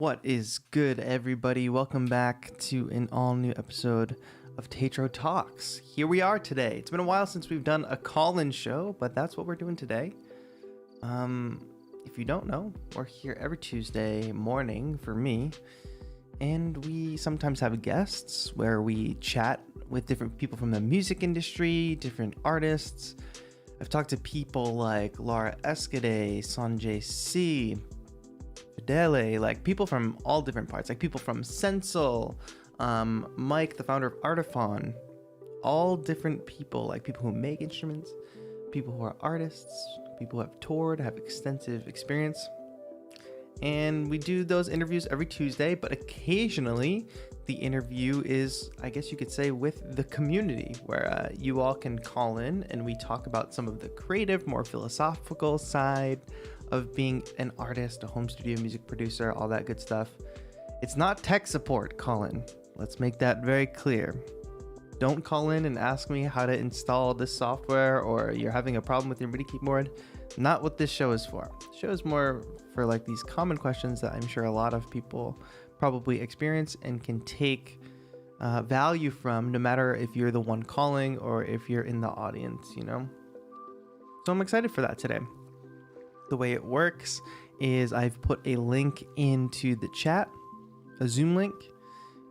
What is good, everybody? Welcome back to an all-new episode of TAETRO Talks. Here we are today. It's been a while since we've done a call-in show, but that's what we're doing today. If you don't know, we're here every Tuesday morning for me, and we sometimes have guests where we chat with different people from the music industry, different artists. I've talked to people like Laura Escade, Sanjay C, Fidele, like people from all different parts, like people from Sensel, Mike, the founder of Artifon, all different people, like people who make instruments, people who are artists, people who have toured, have extensive experience. And we do those interviews every Tuesday, but occasionally the interview is, I guess you could say, with the community, where you all can call in and we talk about some of the creative, more philosophical side of being an artist, a home studio music producer, all that good stuff. It's not tech support, Colin. Let's make that very clear. Don't call in and ask me how to install this software or you're having a problem with your MIDI keyboard. Not what this show is for. The show is more for like these common questions that I'm sure a lot of people probably experience and can take value from, no matter if you're the one calling or if you're in the audience, you know? So I'm excited for that today. The way it works is I've put a link into the chat, a Zoom link,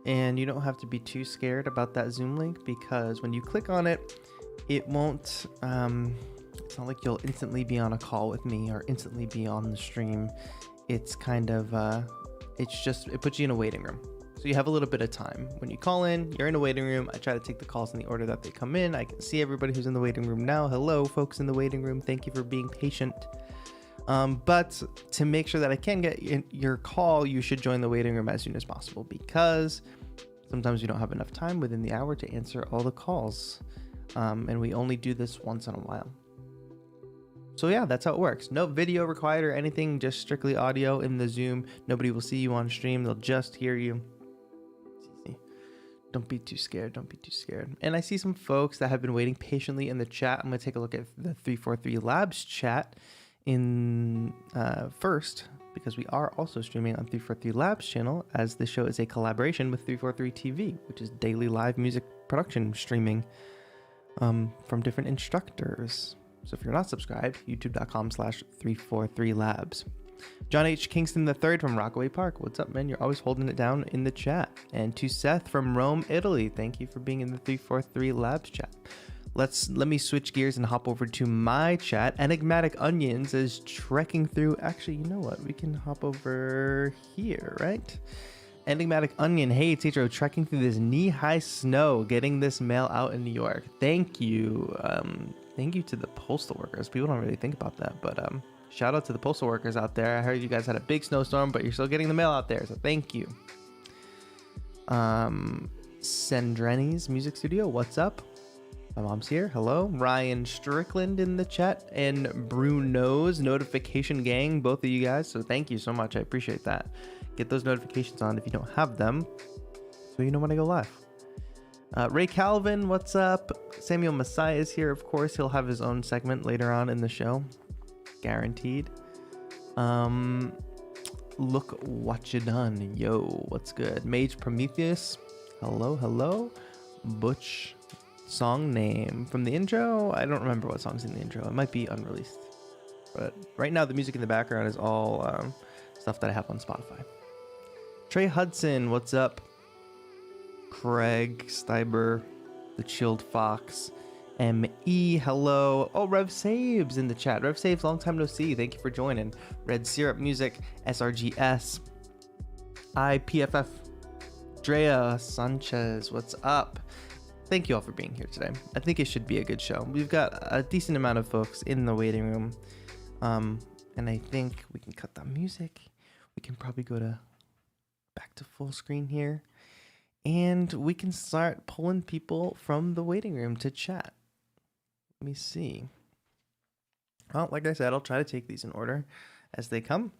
and you don't have to be too scared about that Zoom link because when you click on it, it won't, it's not like you'll instantly be on a call with me or instantly be on the stream. It's kind of, it puts you in a waiting room. So you have a little bit of time. When you call in, you're in a waiting room. I try to take the calls in the order that they come in. I can see everybody who's in the waiting room now. Hello, folks in the waiting room. Thank you for being patient. But to make sure that I can get your call, you should join the waiting room as soon as possible because sometimes you don't have enough time within the hour to answer all the calls. And we only do this once in a while. So yeah, that's how it works. No video required or anything, just strictly audio in the Zoom. Nobody will see you on stream. They'll just hear you. It's easy. Don't be too scared. Don't be too scared. And I see some folks that have been waiting patiently in the chat. I'm going to take a look at the 343 Labs chat in first, because we are also streaming on 343 Labs channel, as this show is a collaboration with 343 TV, which is daily live music production streaming from different instructors. So if you're not subscribed, youtube.com/343labs. John H. Kingston III from Rockaway Park. What's up, man? You're always holding it down in the chat. And to Seth from Rome, Italy. Thank you for being in the 343 Labs chat. Let me switch gears and hop over to my chat. Enigmatic Onions is trekking through. Actually, you know what? We can hop over here, right? Enigmatic Onion. Hey, TAETRO, trekking through this knee-high snow, getting this mail out in New York. Thank you. Thank you to the postal workers. People don't really think about that, but shout out to the postal workers out there. I heard you guys had a big snowstorm, but you're still getting the mail out there, so thank you. Sendreni's Music Studio, what's up? My mom's here. Hello. Ryan Strickland in the chat and Bruno's Notification Gang, both of you guys. So thank you so much. I appreciate that. Get those notifications on if you don't have them, so you know when I go live. Ray Calvin, what's up? Samuel Messiah is here, of course. He'll have his own segment later on in the show. Guaranteed. Look what you done. Yo, what's good? Mage Prometheus. Hello, hello. Butch. Song name from the intro. I don't remember what song's in the intro. It might be unreleased, but right now the music in the background is all stuff that I have on Spotify. Trey Hudson, what's up? Craig Steiber, the Chilled Fox, ME, hello. Oh, Rev Saves in the chat. Rev Saves, long time no see. Thank you for joining. Red Syrup Music, SRGS, IPFF, Drea Sanchez, what's up? Thank you all for being here today. I think it should be a good show. We've got a decent amount of folks in the waiting room. And I think we can cut the music. We can probably go back to full screen here. And we can start pulling people from the waiting room to chat. Let me see. Well, like I said, I'll try to take these in order as they come.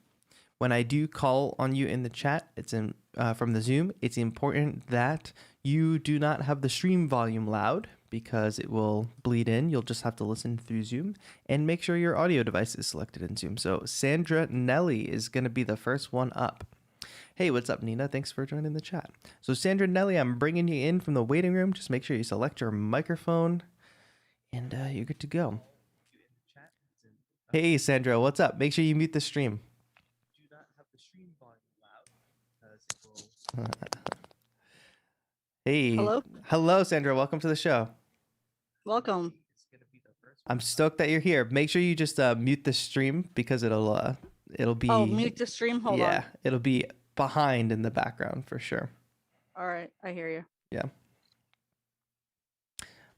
When I do call on you in the chat, it's from the Zoom, it's important that you do not have the stream volume loud because it will bleed in. You'll just have to listen through Zoom and make sure your audio device is selected in Zoom. So Sandra Nelly is going to be the first one up. Hey, what's up, Nina? Thanks for joining the chat. So, Sandra Nelly, I'm bringing you in from the waiting room. Just make sure you select your microphone, and you're good to go. Hey, Sandra, what's up? Make sure you mute the stream. Hey, Hello. hello, Sandra. Welcome to the show. Welcome. I'm stoked that you're here. Make sure you just mute the stream because it'll Oh, be mute the stream. Hold on. it'll be behind in the background for sure. All right, I hear you. Yeah.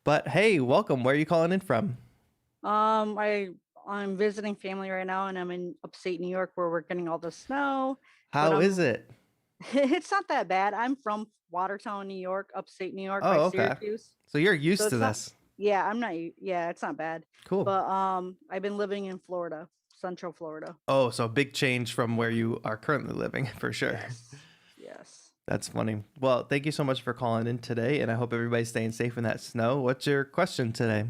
But hey, welcome. Where are you calling in from? I'm visiting family right now, and I'm in upstate New York where we're getting all the snow. How is it? It's not that bad. I'm from Watertown, New York, upstate New York by Oh, okay. Syracuse. So you're used So to it's not. this. Yeah, I'm not. Yeah, it's not bad. Cool. But I've been living in Florida, Central Florida. Oh, so big change from where you are currently living for sure. Yes. Yes. That's funny. Well, thank you so much for calling in today, and I hope everybody's staying safe in that snow. What's your question today?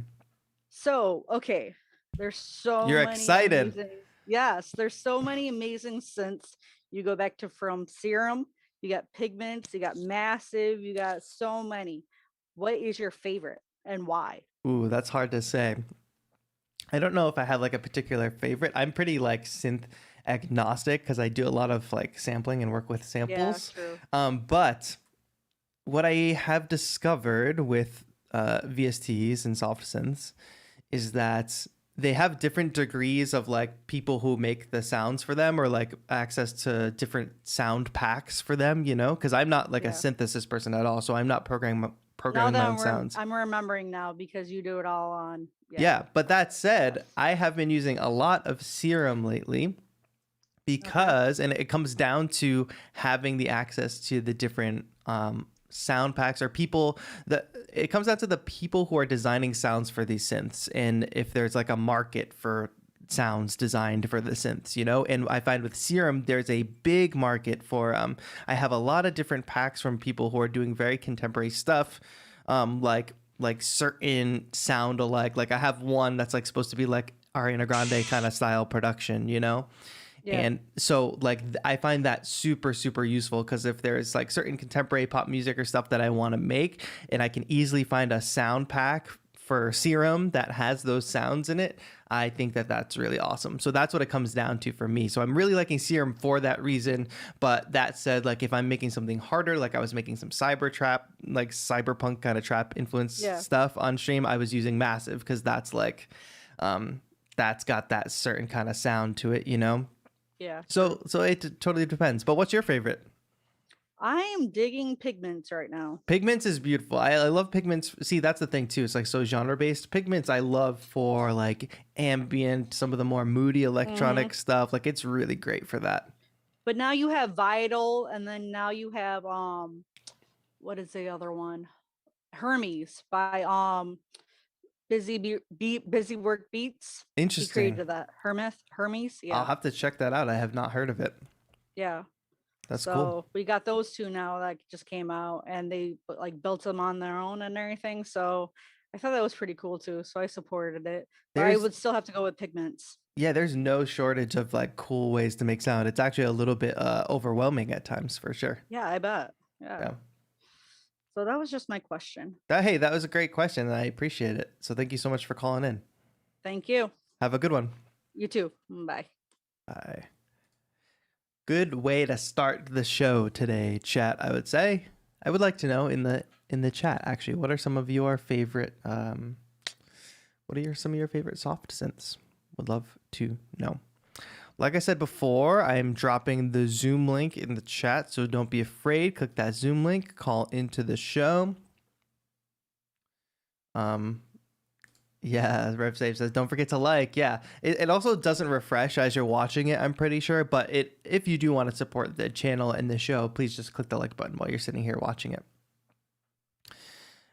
So, okay, there's so You're many excited. yes, there's so many amazing synths. You go back to from Serum, you got Pigments, you got Massive, you got so many. What is your favorite and why? Ooh, that's hard to say. I don't know if I have like a particular favorite. I'm pretty like synth agnostic because I do a lot of like sampling and work with samples. Yeah, true. But what I have discovered with VSTs and soft synths is that they have different degrees of like people who make the sounds for them or like access to different sound packs for them, you know, because I'm not like a synthesis person at all. So I'm not programming my own sounds. I'm remembering now because you do it all on. Yeah, but that said, I have been using a lot of Serum lately because, and it comes down to having the access to the different sound packs or people that it comes down to the people who are designing sounds for these synths and if there's like a market for sounds designed for the synths, you know. And I find with Serum there's a big market for I have a lot of different packs from people who are doing very contemporary stuff, like certain sound alike. Like I have one that's like supposed to be like Ariana Grande kind of style production, you know. Yeah. And so like I find that super useful because if there's like certain contemporary pop music or stuff that I want to make and I can easily find a sound pack for Serum that has those sounds in it, I think that that's really awesome. So that's what it comes down to for me. So I'm really liking Serum for that reason. But that said, like if I'm making something harder, like I was making some cyber trap, like cyberpunk kind of trap influence stuff on stream, I was using Massive because that's like that's got that certain kind of sound to it, you know. Yeah. So it totally depends. But what's your favorite? I am digging Pigments right now. Pigments is beautiful. I love Pigments. See, that's the thing too. It's like so genre based. Pigments I love for like ambient, some of the more moody electronic stuff. Like it's really great for that. But now you have Vital, and then now you have what is the other one? Hermes by Busy Work Beats. Interesting. He created that. Hermes. Yeah. I'll have to check that out. I have not heard of it. Yeah. That's so cool. We got those two now that just came out, and they like built them on their own and everything. So I thought that was pretty cool too. So I supported it. But I would still have to go with Pigments. Yeah, there's no shortage of like cool ways to make sound. It's actually a little bit overwhelming at times for sure. Yeah, I bet. Yeah. So that was just my question. Hey, that was a great question and I appreciate it. So thank you so much for calling in. Thank you. Have a good one. You too. Bye. Bye. Good way to start the show today, chat, I would say. I would like to know in the chat actually, what are some of your favorite some of your favorite soft synths? Would love to know. Like I said before, I'm dropping the Zoom link in the chat, so don't be afraid. Click that Zoom link, call into the show. Yeah, RevSave says, don't forget to like. Yeah, it also doesn't refresh as you're watching it, I'm pretty sure. But if you do want to support the channel and the show, please just click the like button while you're sitting here watching it.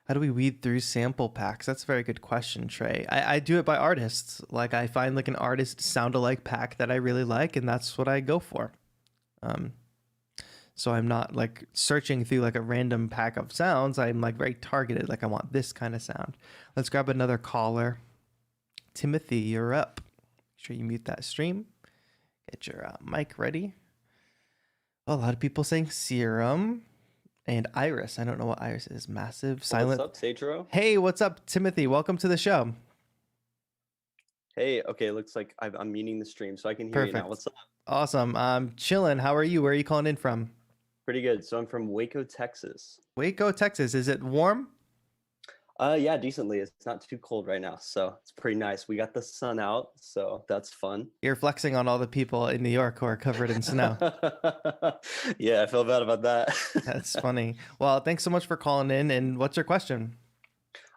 How do we weed through sample packs? That's a very good question, Trey. I do it by artists. Like I find like an artist sound-alike pack that I really like, and that's what I go for. So I'm not like searching through like a random pack of sounds. I'm like very targeted. Like I want this kind of sound. Let's grab another caller. Timothy, you're up. Make sure you mute that stream. Get your mic ready. A lot of people saying Serum and Iris. I don't know what Iris is. Massive, What's silent. up, TAETRO? Hey, what's up, Timothy? Welcome to the show. Hey, okay, looks like I'm muting the stream so I can hear you now. Perfect. What's up? Awesome. I'm chilling. How are you? Where are you calling in from? Pretty good. So I'm from Waco, Texas. Waco, Texas. Is it warm? Yeah, decently. It's not too cold right now, so it's pretty nice. We got the sun out, so that's fun. You're flexing on all the people in New York who are covered in snow. Yeah, I feel bad about that. That's funny. Well, thanks so much for calling in. And what's your question?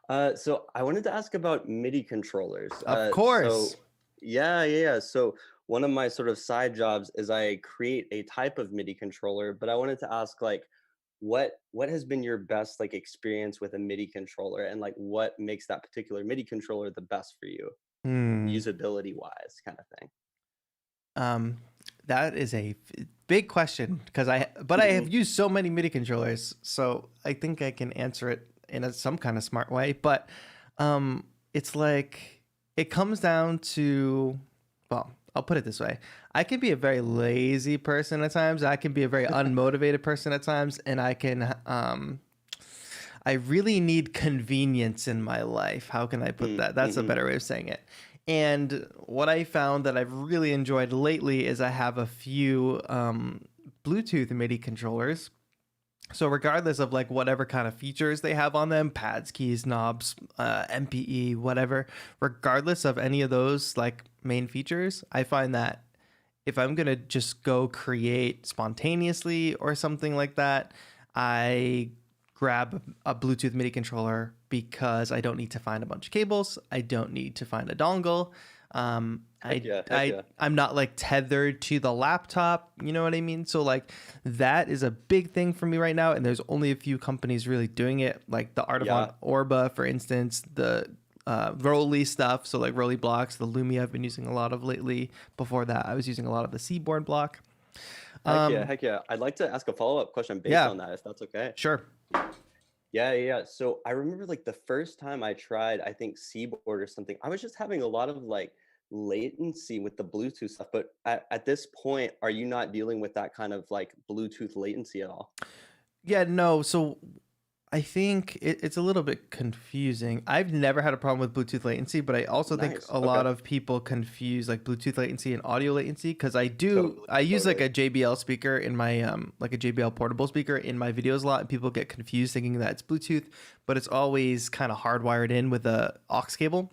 So I wanted to ask about MIDI controllers. Of course. So yeah. So one of my sort of side jobs is I create a type of MIDI controller, but I wanted to ask like what has been your best like experience with a MIDI controller and like what makes that particular MIDI controller the best for you, Hmm. usability wise kind of thing. Um, that is a big question because I have used so many MIDI controllers, so I think I can answer it in some kind of smart way. But it's like it comes down to, well, I'll put it this way: I can be a very lazy person at times. I can be a very unmotivated person at times, and I can I really need convenience in my life. How can I put that? That's a better way of saying it. And what I found that I've really enjoyed lately is I have a few Bluetooth MIDI controllers. So regardless of like whatever kind of features they have on them, pads, keys, knobs, MPE, whatever, regardless of any of those like main features, I find that if I'm going to just go create spontaneously or something like that, I grab a Bluetooth MIDI controller because I don't need to find a bunch of cables. I don't need to find a dongle. Heck yeah. I'm not like tethered to the laptop. You know what I mean? So like that is a big thing for me right now. And there's only a few companies really doing it, like the Artivon Orba, for instance, the Roly stuff. So like Roly blocks, the Lumia I've been using a lot of lately. Before that, I was using a lot of the Seaboard block. Heck yeah. I'd like to ask a follow-up question based on that, if that's okay. Sure. Yeah. So I remember like the first time I tried, I think Seaboard or something, I was just having a lot of like latency with the Bluetooth stuff. But at this point, are you not dealing with that kind of like Bluetooth latency at all? Yeah, no. So I think it's a little bit confusing. I've never had a problem with Bluetooth latency, but I also think a lot of people confuse like Bluetooth latency and audio latency because I use like a JBL speaker in my like a JBL portable speaker in my videos a lot, and people get confused thinking that it's Bluetooth, but it's always kind of hardwired in with a aux cable.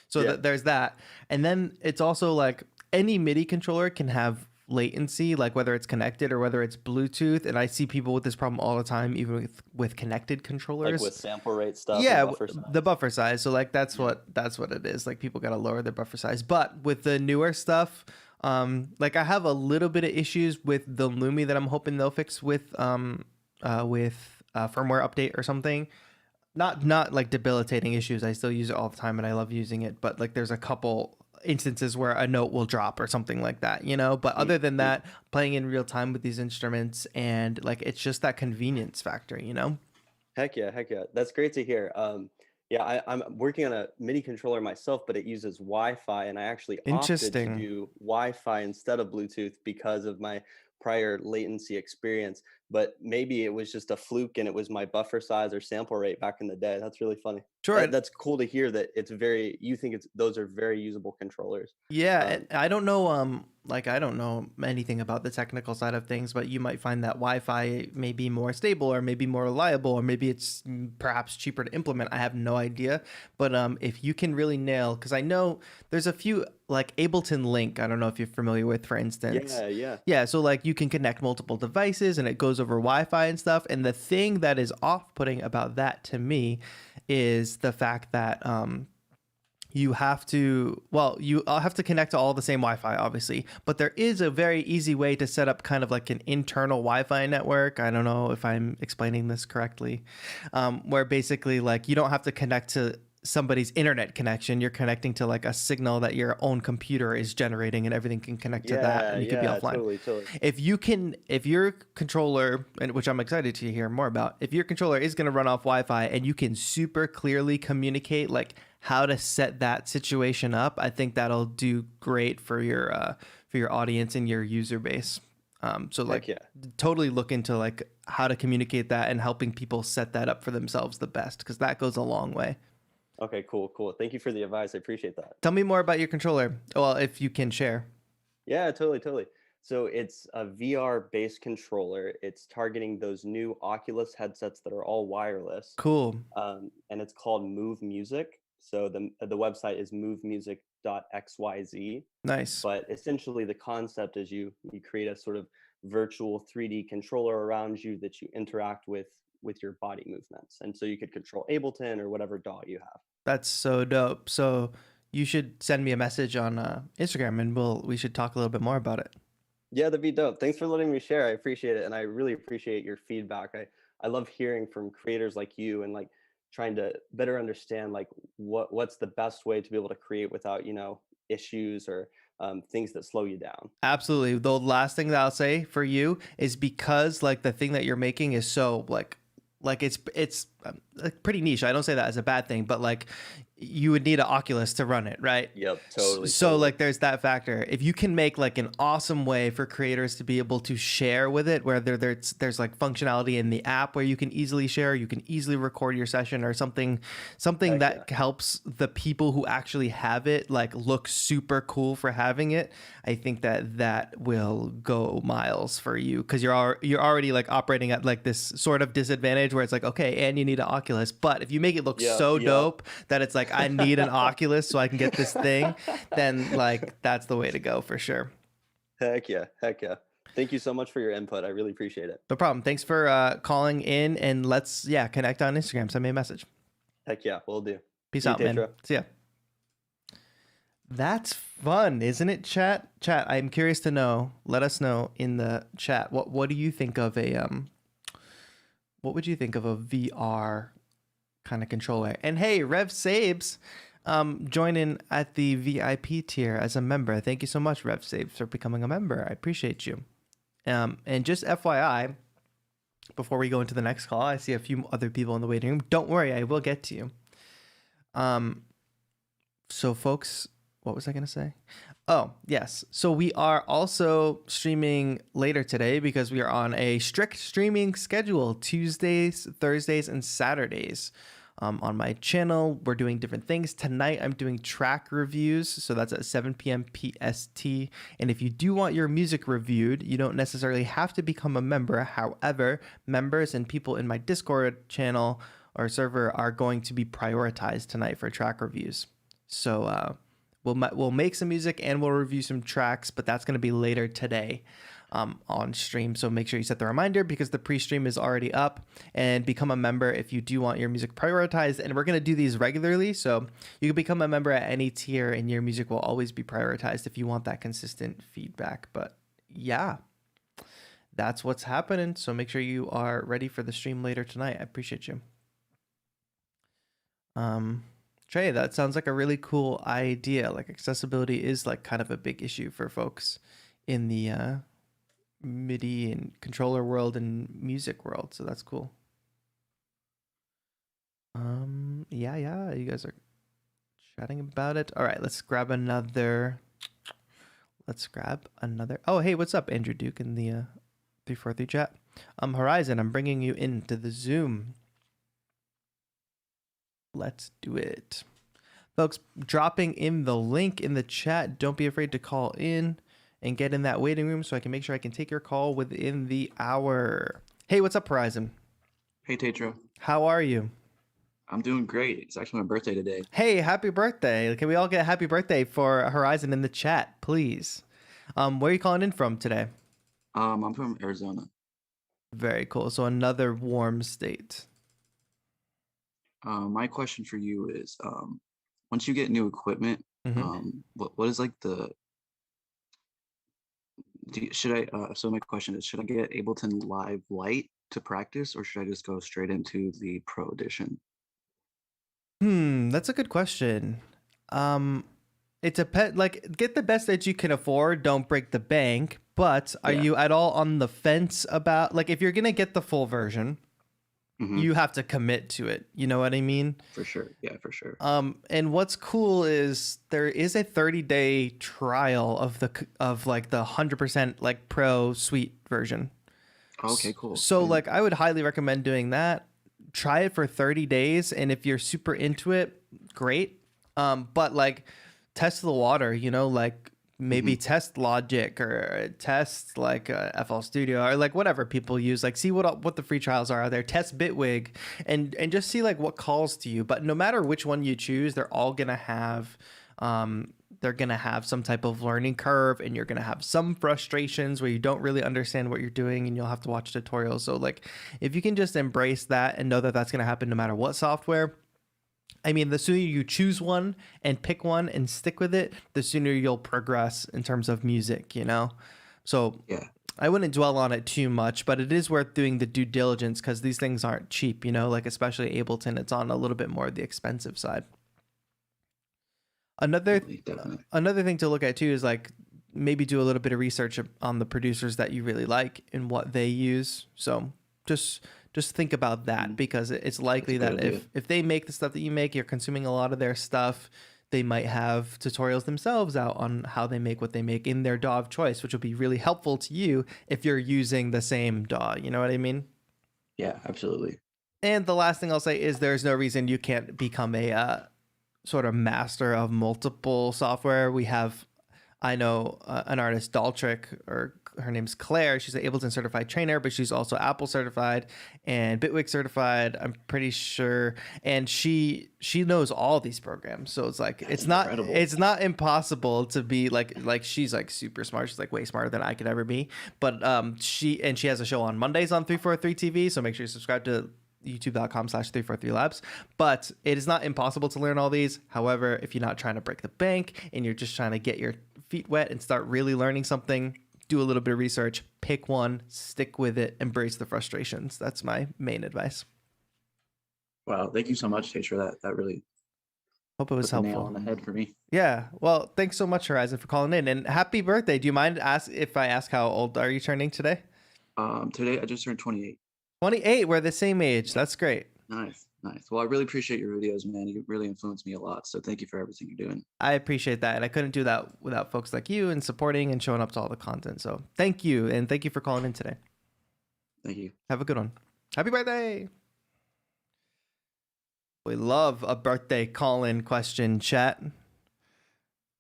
So there's that. And then it's also like any MIDI controller can have latency, like whether it's connected or whether it's Bluetooth. And I see people with this problem all the time, even with connected controllers. Like with sample rate stuff. Yeah, the buffer size. So like that's what it is. Like people got to lower their buffer size. But with the newer stuff, like I have a little bit of issues with the Lumi that I'm hoping they'll fix with firmware update or something. Not like debilitating issues. I still use it all the time and I love using it. But like there's a couple instances where a note will drop or something like that, you know. But other than that, playing in real time with these instruments and like it's just that convenience factor, you know. Heck yeah. That's great to hear. I'm working on a MIDI controller myself, but it uses Wi-Fi, and I actually opted to do Wi-Fi instead of Bluetooth because of my prior latency experience. But maybe it was just a fluke and it was my buffer size or sample rate back in the day. That's really funny. Sure. That's cool to hear that you think those are very usable controllers. Yeah, I don't know like I don't know anything about the technical side of things, but you might find that Wi-Fi may be more stable or maybe more reliable or maybe it's perhaps cheaper to implement. I have no idea. But if you can really nail, because I know there's a few like Ableton Link, I don't know if you're familiar with, for instance. Yeah, so like you can connect multiple devices and it goes over Wi-Fi and stuff. And the thing that is off-putting about that to me is the fact that you have to, well, you all have to connect to all the same Wi-Fi, obviously, but there is a very easy way to set up kind of like an internal Wi-Fi network. I don't know if I'm explaining this correctly, where basically like you don't have to connect to somebody's internet connection. You're connecting to like a signal that your own computer is generating and everything can connect to that and you can be offline. Totally. If your controller, and which I'm excited to hear more about, if your controller is going to run off Wi-Fi and you can super clearly communicate like how to set that situation up, I think that'll do great for your audience and your user base. So like yeah. totally look into like how to communicate that and helping people set that up for themselves the best, because that goes a long way. Okay, cool. Thank you for the advice. I appreciate that. Tell me more about your controller. Well, if you can share. Yeah, totally. So it's a VR-based controller. It's targeting those new Oculus headsets that are all wireless. Cool. And it's called Move Music. So the website is movemusic.xyz. Nice. But essentially the concept is you create a sort of virtual 3D controller around you that you interact with your body movements. And so you could control Ableton or whatever DAW you have. That's so dope. So you should send me a message on Instagram and we should talk a little bit more about it. Yeah, that'd be dope. Thanks for letting me share. I appreciate it. And I really appreciate your feedback. I love hearing from creators like you and like trying to better understand like what's the best way to be able to create without, issues or things that slow you down. Absolutely. The last thing that I'll say for you is, because like the thing that you're making is so like it's pretty niche. I don't say that as a bad thing, but like you would need an Oculus to run it, right? Yep, totally. So like there's that factor. If you can make like an awesome way for creators to be able to share with it, where there's like functionality in the app where you can easily share, you can easily record your session or something that helps the people who actually have it like look super cool for having it. I think that will go miles for you, because you're already like operating at like this sort of disadvantage where it's like, okay, and you need an Oculus, but if you make it look dope that it's like, I need an Oculus so I can get this thing, then like that's the way to go for sure. Heck yeah. Thank you so much for your input. I really appreciate it. No problem. Thanks for calling in, and let's connect on Instagram. Send me a message. Heck yeah, will do. Peace out, man. See ya. That's fun, isn't it, chat? Chat, I'm curious to know. Let us know in the chat. What do you think of what would you think of a VR kind of controller? And hey, Rev Sabes, join in at the VIP tier as a member. Thank you so much, Rev Sabes, for becoming a member. I appreciate you. And just FYI, before we go into the next call, I see a few other people in the waiting room. Don't worry, I will get to you. So folks, what was I going to say? Oh, yes. So we are also streaming later today because we are on a strict streaming schedule, Tuesdays, Thursdays, and Saturdays. On my channel, we're doing different things. Tonight, I'm doing track reviews. So that's at 7 p.m. PST. And if you do want your music reviewed, you don't necessarily have to become a member. However, members and people in my Discord channel or server are going to be prioritized tonight for track reviews. So we'll make some music and we'll review some tracks, but that's going to be later today on stream. So make sure you set the reminder, because the pre-stream is already up, and become a member if you do want your music prioritized. And we're going to do these regularly. So you can become a member at any tier and your music will always be prioritized if you want that consistent feedback. But yeah, that's what's happening. So make sure you are ready for the stream later tonight. I appreciate you. Trey, that sounds like a really cool idea. Like accessibility is like kind of a big issue for folks in the MIDI and controller world and music world. So that's cool. Yeah, you guys are chatting about it. All right, let's grab another. Oh, hey, what's up, Andrew Duke in the 343 chat? Horizon, I'm bringing you into the Zoom. Let's do it. Folks, dropping in the link in the chat. Don't be afraid to call in and get in that waiting room so I can make sure I can take your call within the hour. Hey, what's up, Horizon? Hey, TAETRO. How are you? I'm doing great. It's actually my birthday today. Hey, happy birthday. Can we all get a happy birthday for Horizon in the chat, please? Where are you calling in from today? I'm from Arizona. Very cool. So another warm state. My question for you is, once you get new equipment, what is like so my question is, should I get Ableton Live Lite to practice, or should I just go straight into the Pro Edition? That's a good question. It's a pet, like, get the best that you can afford, don't break the bank. But are you at all on the fence about, like, if you're gonna get the full version, you have to commit to it. You know what I mean? For sure. Yeah, for sure. And what's cool is there is a 30-day trial of like the 100% like pro suite version. Okay, cool. So like I would highly recommend doing that. Try it for 30 days, and if you're super into it, great. But like test the water, you know, like maybe test Logic or test like FL Studio or like whatever people use. Like see what the free trials are out there. Test Bitwig and just see like what calls to you. But no matter which one you choose, they're all gonna have some type of learning curve, and you're gonna have some frustrations where you don't really understand what you're doing, and you'll have to watch tutorials. So like if you can just embrace that and know that that's gonna happen no matter what software. I mean, the sooner you choose one and pick one and stick with it, the sooner you'll progress in terms of music, you know? So yeah, I wouldn't dwell on it too much, but it is worth doing the due diligence because these things aren't cheap, you know, like especially Ableton, it's on a little bit more of the expensive side. Another thing to look at too is like maybe do a little bit of research on the producers that you really like and what they use. So just think about that, because it's likely that if they make the stuff that you make, you're consuming a lot of their stuff. They might have tutorials themselves out on how they make what they make in their DAW of choice, which will be really helpful to you if you're using the same DAW. You know what I mean? Yeah, absolutely. And the last thing I'll say is there's no reason you can't become a sort of master of multiple software. I know an artist, Daltrick, or her name's Claire. She's an Ableton certified trainer, but she's also Apple certified and Bitwig certified, I'm pretty sure. And she knows all these programs. So it's like, it's not impossible to be like she's like super smart. She's like way smarter than I could ever be. But she has a show on Mondays on 343 TV. So make sure you subscribe to youtube.com/343labs. But it is not impossible to learn all these. However, if you're not trying to break the bank and you're just trying to get your feet wet and start really learning something, do a little bit of research, pick one, stick with it, embrace the frustrations. That's my main advice. Wow, thank you so much, TAETRO. That really hope it was helpful. Nail on the head for me. Yeah. Well, thanks so much, Horizon, for calling in, and happy birthday. Do you mind if I ask how old are you turning today? Today I just turned 28. 28. We're the same age. That's great. Nice. Well, I really appreciate your videos, man. You really influenced me a lot. So thank you for everything you're doing. I appreciate that. And I couldn't do that without folks like you and supporting and showing up to all the content. So thank you. And thank you for calling in today. Thank you. Have a good one. Happy birthday. We love a birthday call-in question, chat.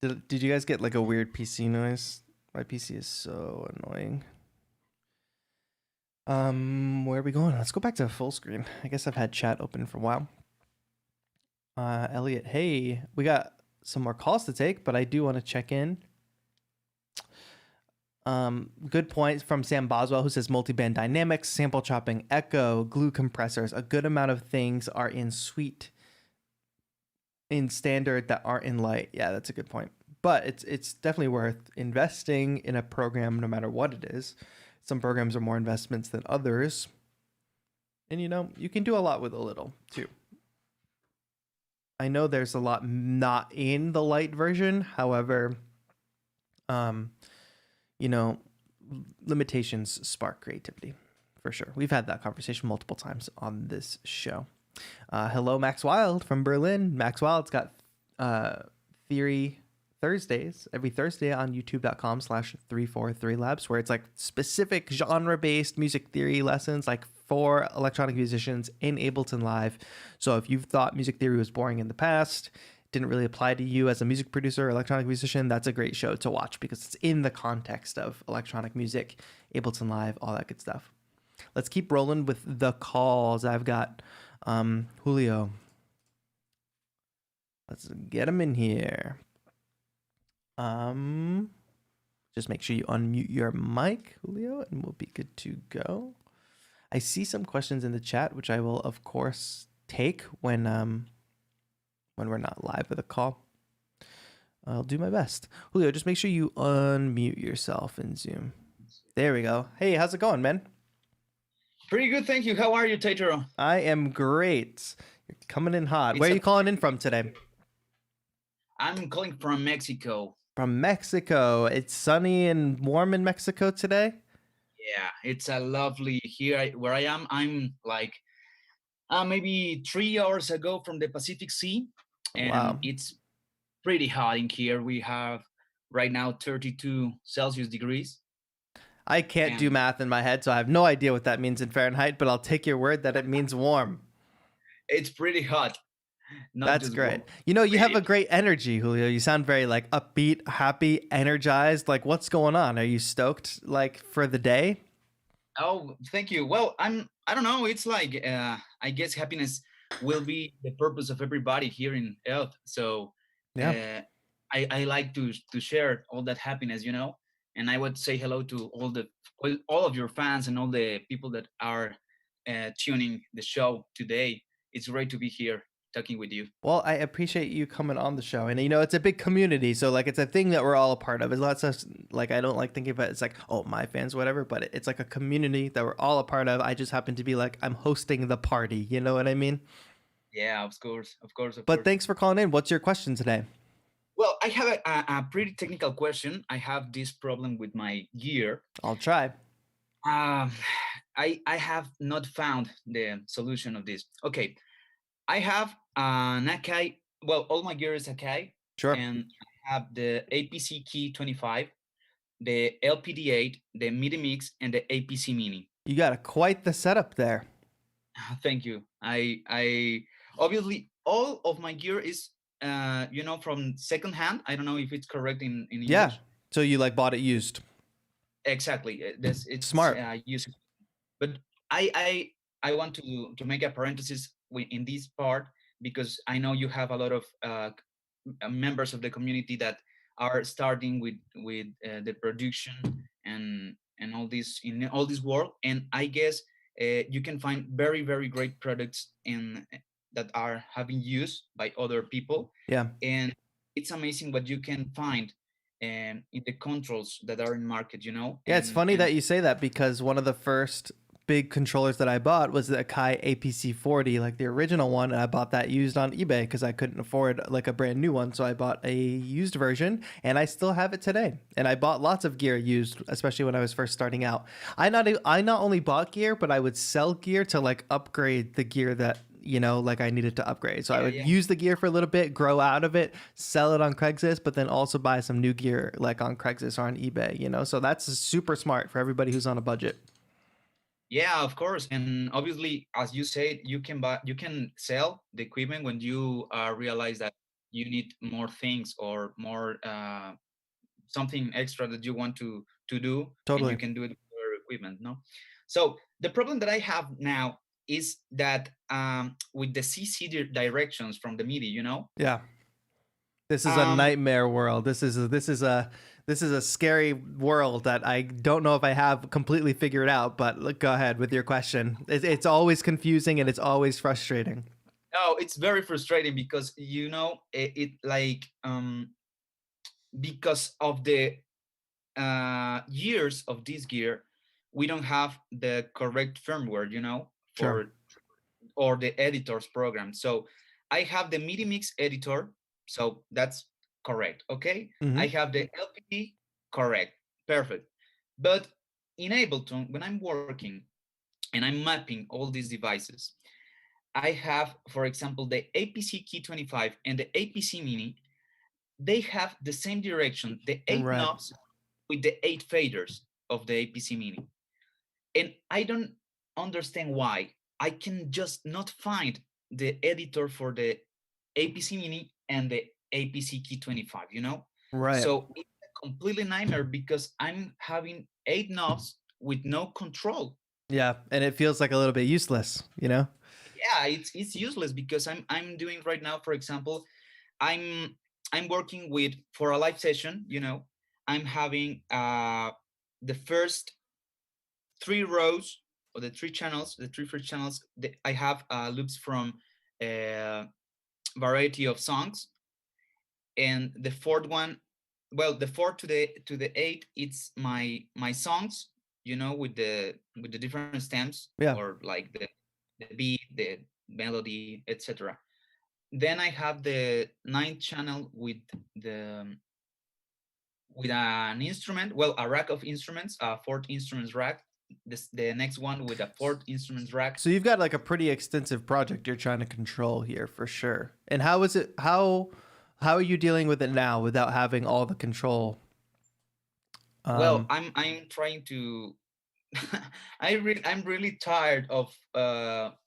Did you guys get like a weird PC noise? My PC is so annoying. Where are we going? Let's go back to full screen. I guess I've had chat open for a while. Elliot, hey, we got some more calls to take, but I do want to check in. Good point from Sam Boswell, who says multiband dynamics, sample chopping, echo, glue compressors. A good amount of things are in standard that aren't in light. Yeah, that's a good point. But it's definitely worth investing in a program no matter what it is. Some programs are more investments than others. And, you know, you can do a lot with a little, too. I know there's a lot not in the light version. However, you know, limitations spark creativity, for sure. We've had that conversation multiple times on this show. Hello, Max Wild from Berlin. Max Wild's got Theory Thursdays every Thursday on youtube.com/343labs, where it's like specific genre-based music theory lessons like for electronic musicians in Ableton Live. So if you've thought music theory was boring in the past, didn't really apply to you as a music producer or electronic musician, that's a great show to watch because it's in the context of electronic music, Ableton Live, all that good stuff. Let's keep rolling with the calls. I've got Julio. Let's get him in here. Just make sure you unmute your mic, Julio, and we'll be good to go. I see some questions in the chat, which I will of course take when we're not live with a call. I'll do my best. Julio, just make sure you unmute yourself in Zoom. There we go. Hey, how's it going, man? Pretty good, thank you. How are you, TAETRO? I am great. You're coming in hot. Where are you calling in from today? I'm calling from Mexico. From Mexico. It's sunny and warm in Mexico today? Yeah, it's a lovely here where I am. I'm like Maybe 3 hours ago from the Pacific Sea, and Wow. it's pretty hot in here. We have right now 32 Celsius degrees. I can't do math in my head, so I have no idea what that means in Fahrenheit, but I'll take your word that it means warm. It's pretty hot. That's great. You know, you have a great energy, Julio. You sound very like upbeat, happy, energized. Like, what's going on? Are you stoked like for the day? Oh, thank you. Well, I don't know. It's like, I guess happiness will be the purpose of everybody here in Earth. So yeah, I like to share all that happiness, and I would say hello to all of your fans and all the people that are tuning the show today. It's great to be here talking with you. Well, I appreciate you coming on the show, and you know it's a big community, so like it's a thing that we're all a part of. It's lots of like I don't like thinking about it's like oh my fans whatever, but it's like a community that we're all a part of. I just happen to be like I'm hosting the party. You know what I mean? Yeah, of course. But thanks for calling in. What's your question today? Well, I have a pretty technical question. I have this problem with my gear. I'll try. I have not found the solution of this. Okay, I have an Akai. Well, all my gear is Akai. Sure. And I have the APC Key 25, the LPD8, the MIDI Mix, and the APC Mini. You got quite the setup there. Thank you. I obviously all of my gear is from secondhand. I don't know if it's correct in English. Yeah. So you like bought it used. Exactly. It's smart. Used. But I want to make a parenthesis in this part because I know you have a lot of members of the community that are starting with the production and all this in all this world, and I guess you can find very, very great products that are having used by other people. Yeah. And it's amazing what you can find in the controls that are in market, Yeah, it's funny that you say that because one of the first big controllers that I bought was the Akai APC 40, like the original one, and I bought that used on eBay because I couldn't afford like a brand new one, so I bought a used version, and I still have it today. And I bought lots of gear used, especially when I was first starting out. I not only bought gear, but I would sell gear to like upgrade the gear that like I needed to upgrade. So I would use the gear for a little bit, grow out of it, sell it on Craigslist, but then also buy some new gear like on Craigslist or on eBay, so that's super smart for everybody who's on a budget. Yeah, of course. And obviously, as you said, you can sell the equipment when you realize that you need more things or more something extra that you want to do. Totally. And you can do it with your equipment, no? So the problem that I have now is that with the CC directions from the MIDI, Yeah. This is a nightmare world. This is a scary world that I don't know if I have completely figured out, but go ahead with your question. It's always confusing and it's always frustrating. Oh, it's very frustrating because, because of the years of this gear, we don't have the correct firmware, or the editor's program. So I have the MIDI Mix editor, so that's correct, okay? Mm-hmm. I have the LPD, correct, perfect. But in Ableton, when I'm working and I'm mapping all these devices, I have, for example, the APC Key 25 and the APC Mini. They have the same direction, the 8 knobs with the 8 faders of the APC Mini. And I don't understand why. I can just not find the editor for the APC Mini and the APC Key 25, Right. So it's a completely nightmare because I'm having 8 knobs with no control. Yeah, and it feels like a little bit useless, Yeah, it's useless because I'm doing right now, for example, I'm working with, for a live session, I'm having the first 3 rows or the 3 channels, the 3 first channels, I have loops from a variety of songs, and the fourth one, well, the 4 to the 8, it's my songs, with the different stems, or like the beat, the melody, etc. Then I have the 9th channel with an instrument, well, a rack of instruments, a 4th instruments rack the next one with a fourth instrument rack. So you've got like a pretty extensive project you're trying to control here for sure. And how is it? How are you dealing with it now without having all the control? Well, I'm trying to. I'm really tired of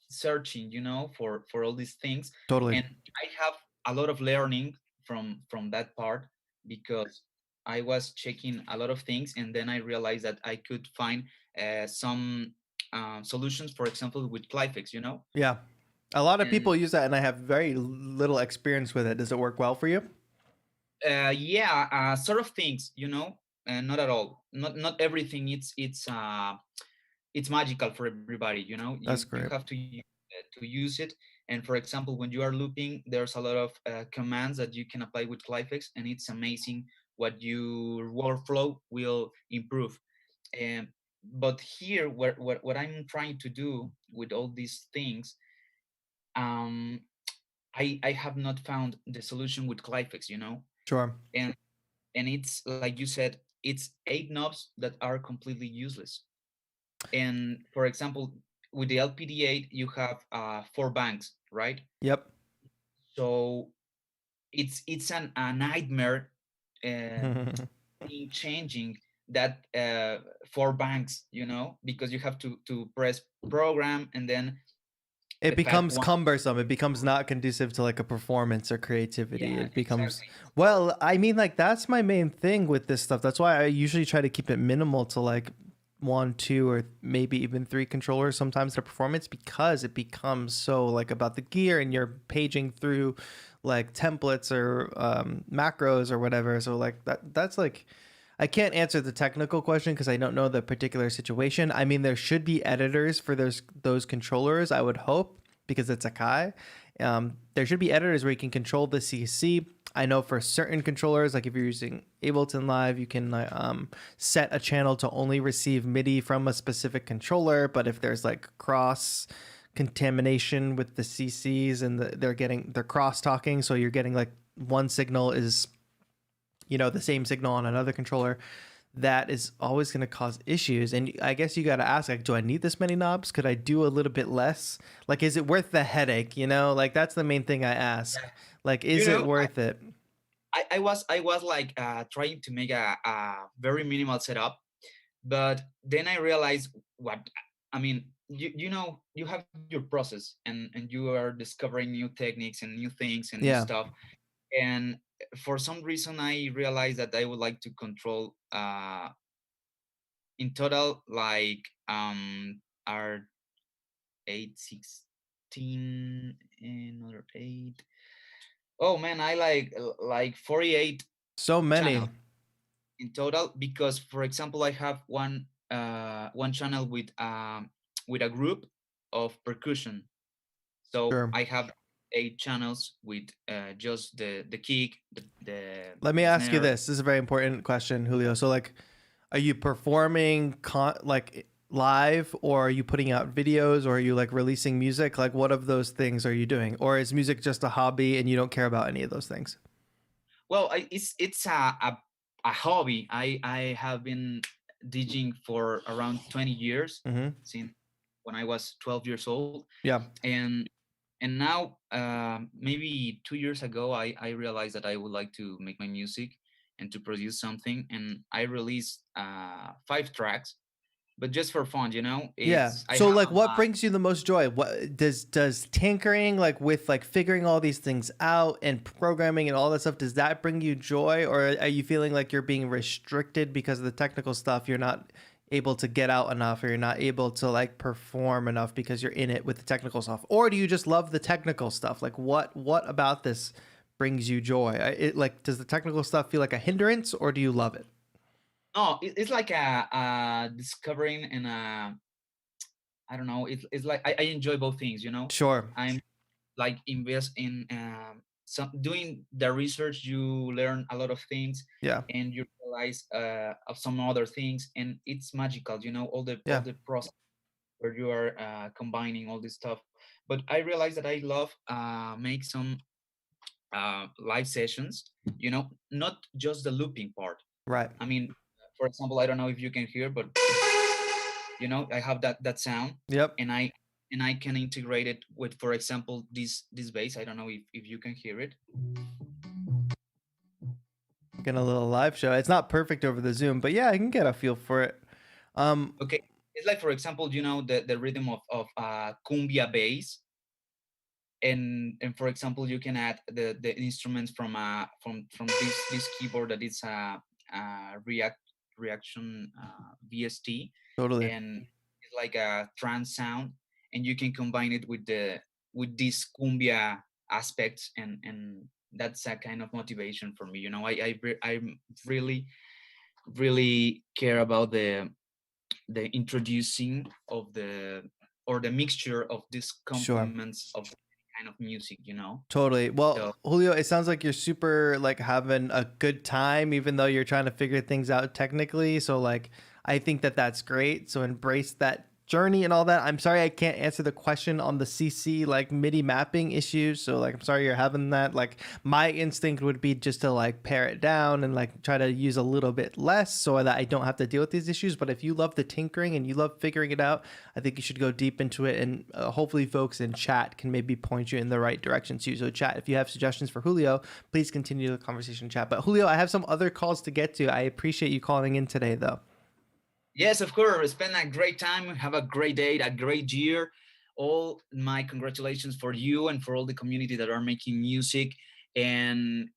searching, for all these things. Totally. And I have a lot of learning from that part, because I was checking a lot of things, and then I realized that I could find some solutions, for example, with Clifix, Yeah. A lot of And people use that, and I have very little experience with it. Does it work well for you? yeah, sort of things, not at all. Not everything. It's magical for everybody. That's great. You have to use it. And for example, when you are looping, there's a lot of commands that you can apply with Clifix, and it's amazing what your workflow will improve. But here, what I'm trying to do with all these things, I have not found the solution with Clifix, Sure. and it's like you said, it's 8 knobs that are completely useless. And for example, with the LPD8, you have 4 banks, right? Yep. So it's a nightmare in changing that 4 banks, because you have to press program, and then it becomes cumbersome. It becomes not conducive to like a performance or creativity. Yeah, it becomes exactly. Well, I mean, like that's my main thing with this stuff. That's why I usually try to keep it minimal to like 1, 2, or maybe even 3 controllers sometimes to performance, because it becomes so like about the gear, and you're paging through like templates or macros or whatever. So like that's like, I can't answer the technical question because I don't know the particular situation. I mean, there should be editors for those controllers, I would hope, because it's a Kai. There should be editors where you can control the CC. I know for certain controllers, like if you're using Ableton Live, you can set a channel to only receive MIDI from a specific controller. But if there's like cross contamination with the CCs and they're cross talking, so you're getting like one signal is the same signal on another controller, that is always going to cause issues. And I guess you got to ask, like, do I need this many knobs? Could I do a little bit less? Like, is it worth the headache? Like that's the main thing I ask. Like, is it worth it? I was like trying to make a very minimal setup, but then I realized you have your process, and you are discovering new techniques and new things and new stuff. And for some reason, I realized that I would like to control in total like our 8, 16, another 8. Oh man, I like 48. So many in total, because for example, I have one channel with a group of percussion. So sure. I have 8 channels with just the kick, the Let me ask you snare. this is a very important question, Julio. So like, are you performing like live, or are you putting out videos, or are you like releasing music? Like, what of those things are you doing? Or is music just a hobby and you don't care about any of those things? Well, it's a hobby. I have been DJing for around 20 years, since when I was 12 years old. Yeah. And now maybe 2 years ago, I realized that I would like to make my music and to produce something, and I released 5 tracks, but just for fun, Yeah. So like, what brings you the most joy? What does tinkering, like with like figuring all these things out and programming and all that stuff, does that bring you joy, or are you feeling like you're being restricted because of the technical stuff? You're not able to get out enough, or you're not able to like perform enough because you're in it with the technical stuff? Or do you just love the technical stuff? Like what about this brings you joy? Like, does the technical stuff feel like a hindrance, or do you love it? No, it's like a discovering, and I don't know. It's like I enjoy both things, Sure. I'm like invest in some doing the research. You learn a lot of things, Yeah, and you realize of some other things, and it's magical. All the process where you are combining all this stuff. But I realized that I love make some live sessions. Not just the looping part. right. I mean, for example, I don't know if you can hear, but You know, I have that sound. Yep. And I can integrate it with, for example, this bass. I don't know if you can hear it. Getting a little live show. It's not perfect over the Zoom, but yeah, I can get a feel for it. Okay, it's like, for example, you know, the rhythm of cumbia bass, and for example, you can add the instruments from this keyboard that is a reaction VST, Totally. and it's like a trance sound, and you can combine it with this cumbia aspects, and that's a kind of motivation for me. You know, I really care about the introducing of the mixture of these complements of kind of music, you know. Totally. Well, So, Julio, it sounds like you're super like having a good time, even though you're trying to figure things out technically. So like, I think that that's great. So embrace that journey and all that. I'm sorry I can't answer the question on the CC like MIDI mapping issues. So like, I'm sorry you're having that. Like, my instinct would be just to like pare it down and like try to use a little bit less so that I don't have to deal with these issues. But if you love the tinkering and you love figuring it out, I think you should go deep into it, and hopefully folks in chat can maybe point you in the right direction too. So chat, if you have suggestions for Julio, please continue the conversation in chat. But Julio, I have some other calls to get to. I appreciate you calling in today though. yes, of course. Spend a great time. Have a great day, a great year. All my congratulations for you and for all the community that are making music. And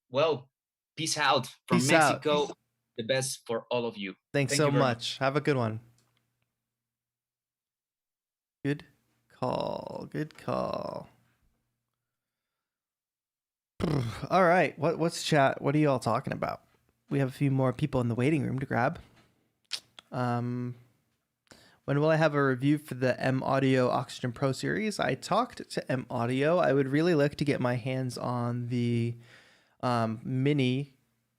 well, peace out from Mexico. Out. The best for all of you. Thanks so much. Have a good one. Good call. Good call. All right. What's chat? What are you all talking about? We have a few more people in the waiting room to grab. When will I have a review for the M Audio Oxygen Pro series? I talked to M Audio. I would really like to get my hands on the mini,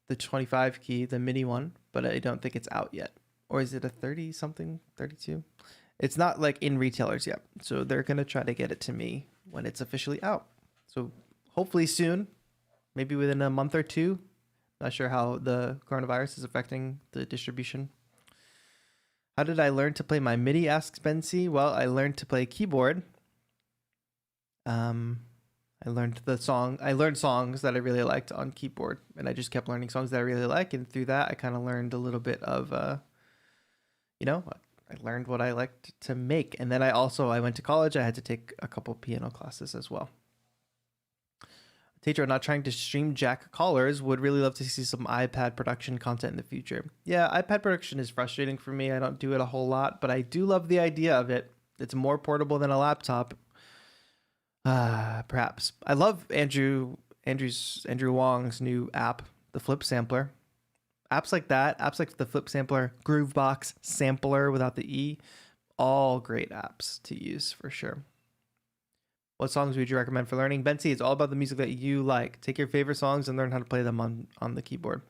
the 25 key, the mini one, but I don't think it's out yet. Or is it a 30 something, 32? It's not like in retailers yet. So they're going to try to get it to me when it's officially out. So hopefully soon, maybe within a month or two. Not sure how the coronavirus is affecting the distribution. How did I learn to play my MIDI, asks Bensi? Well, I learned to play keyboard. I learned songs that I really liked on keyboard, and I just kept learning songs that I really like, and through that I kind of learned a little bit of I learned what I liked to make. And then I went to college. I had to take a couple piano classes as well. TAETRO, not trying to stream jack callers, would really love to see some iPad production content in the future. Yeah, iPad production is frustrating for me. I don't do it a whole lot, but I do love the idea of it. It's more portable than a laptop. Perhaps. I love Andrew Wong's new app, the Flip Sampler. Apps like that, apps like the Flip Sampler, Groovebox Sampler without the E, all great apps to use for sure. What songs would you recommend for learning? Bensi, it's all about the music that you like. Take your favorite songs and learn how to play them on the keyboard.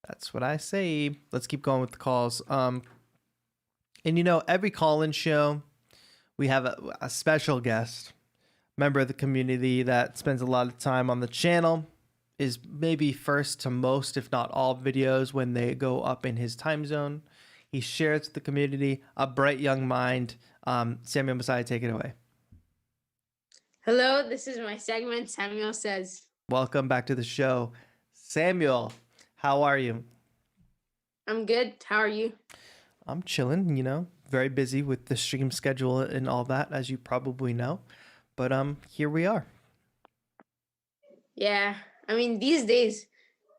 That's what I say. Let's keep going with the calls. And every call-in show, we have a special guest, member of the community that spends a lot of time on the channel, is maybe first to most, if not all, videos when they go up in his time zone. He shares with the community, a bright young mind. Samuel Messiah, take it away. Hello, this is my segment, Samuel Says. Welcome back to the show. Samuel, how are you? I'm good. How are you? I'm chilling, very busy with the stream schedule and all that, as you probably know. But here we are. Yeah, I mean, these days,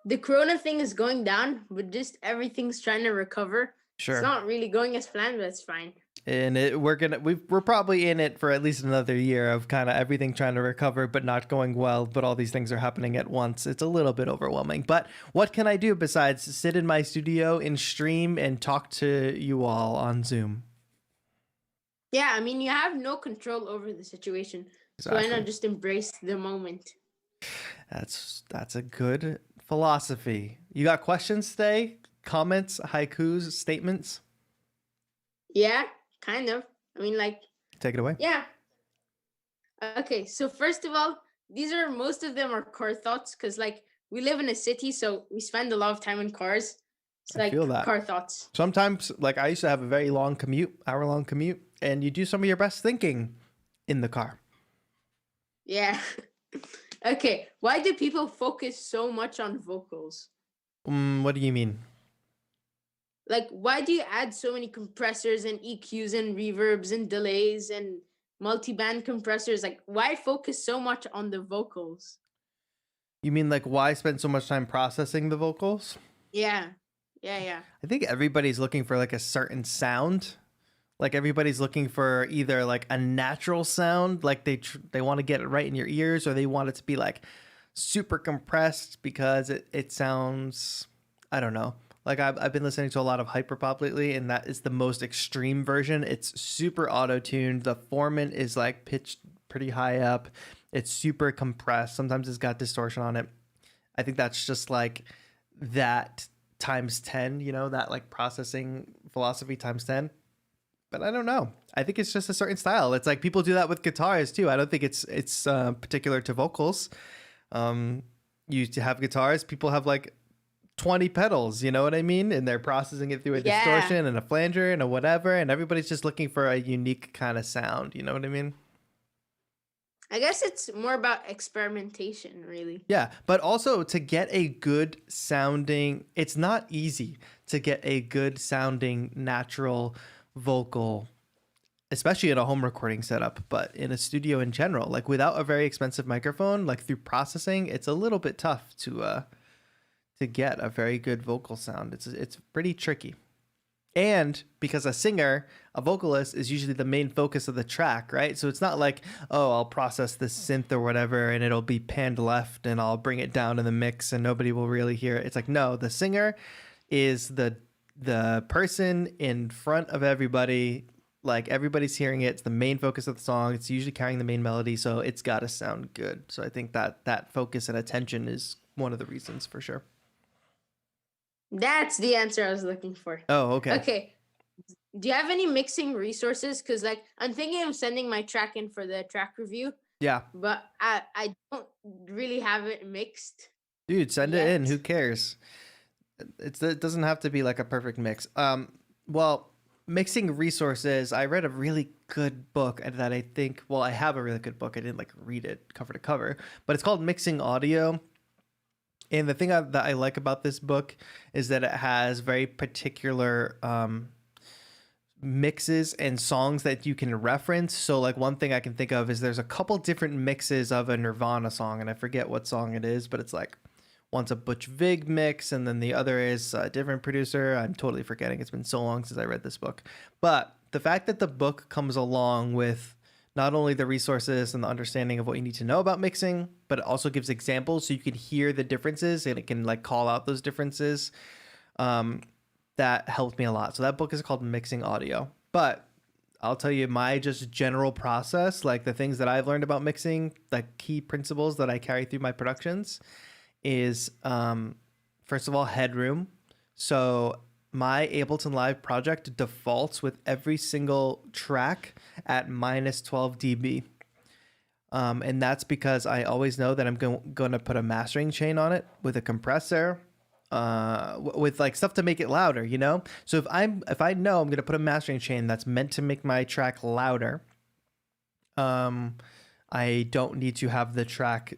the corona thing is going down, but just everything's trying to recover. Sure. It's not really going as planned, but it's fine. And we're probably in it for at least another year of kind of everything trying to recover, but not going well. But all these things are happening at once. It's a little bit overwhelming. But what can I do besides sit in my studio and stream and talk to you all on Zoom? Yeah, I mean, you have no control over the situation. Exactly. So why not just embrace the moment? That's a good philosophy. You got questions today? Comments, haikus, statements? Yeah. Kind of. I mean, take it away. Yeah. Okay. So first of all, most of them are car thoughts because we live in a city, so we spend a lot of time in cars. It's like feel that. car thoughts. Sometimes, like I used to have a very long commute, hour-long commute, and you do some of your best thinking in the car. Yeah. Okay. Why do people focus so much on vocals? What do you mean? Like, why do you add so many compressors and EQs and reverbs and delays and multi-band compressors? Like, why focus so much on the vocals? You mean like why spend so much time processing the vocals? Yeah. Yeah. I think everybody's looking for like a certain sound. Like everybody's looking for either like a natural sound, like they want to get it right in your ears, or they want it to be like super compressed because it sounds, I don't know. Like I've been listening to a lot of hyperpop lately, and that is the most extreme version. It's super auto-tuned. The formant is like pitched pretty high up. It's super compressed. Sometimes it's got distortion on it. I think that's just like that times 10, you know, that like processing philosophy times 10. But I don't know. I think it's just a certain style. It's like people do that with guitars too. I don't think it's particular to vocals. You have guitars. People have like 20 pedals. You know what I mean? And they're processing it through a distortion and a flanger and a whatever. And everybody's just looking for a unique kind of sound. You know what I mean? I guess it's more about experimentation, really. Yeah, but also to get a good sounding, it's not easy to get a good sounding natural vocal, especially in a home recording setup, but in a studio in general, like without a very expensive microphone, like through processing, it's a little bit tough to get a very good vocal sound. It's pretty tricky. And because a vocalist is usually the main focus of the track, right? So it's not like, oh, I'll process this synth or whatever and it'll be panned left and I'll bring it down in the mix and nobody will really hear it. It's like, no, the singer is the person in front of everybody. Like everybody's hearing it. It's the main focus of the song. It's usually carrying the main melody, so it's got to sound good. So I think that focus and attention is one of the reasons for sure. That's the answer I was looking for. Oh, okay. Okay. Do you have any mixing resources? Because like I'm thinking of sending my track in for the track review. Yeah. But I don't really have it mixed. Dude, send it in. Who cares? It doesn't have to be like a perfect mix. Well, mixing resources. I read a really good book that I think. Well, I have a really good book. I didn't like read it cover to cover, but it's called Mixing Audio. And the thing that I like about this book is that it has very particular mixes and songs that you can reference. So like one thing I can think of is there's a couple different mixes of a Nirvana song, and I forget what song it is, but it's like one's a Butch Vig mix and then the other is a different producer. I'm totally forgetting. It's been so long since I read this book. But the fact that the book comes along with not only the resources and the understanding of what you need to know about mixing, but it also gives examples so you can hear the differences and it can like call out those differences. That helped me a lot. So that book is called Mixing Audio. But I'll tell you my just general process, like the things that I've learned about mixing, like key principles that I carry through my productions is, first of all, headroom. So my Ableton Live project defaults with every single track at minus 12 dB. And that's because I always know that I'm going to put a mastering chain on it with a compressor, with like stuff to make it louder, you know? So if I know I'm going to put a mastering chain that's meant to make my track louder, I don't need to have the track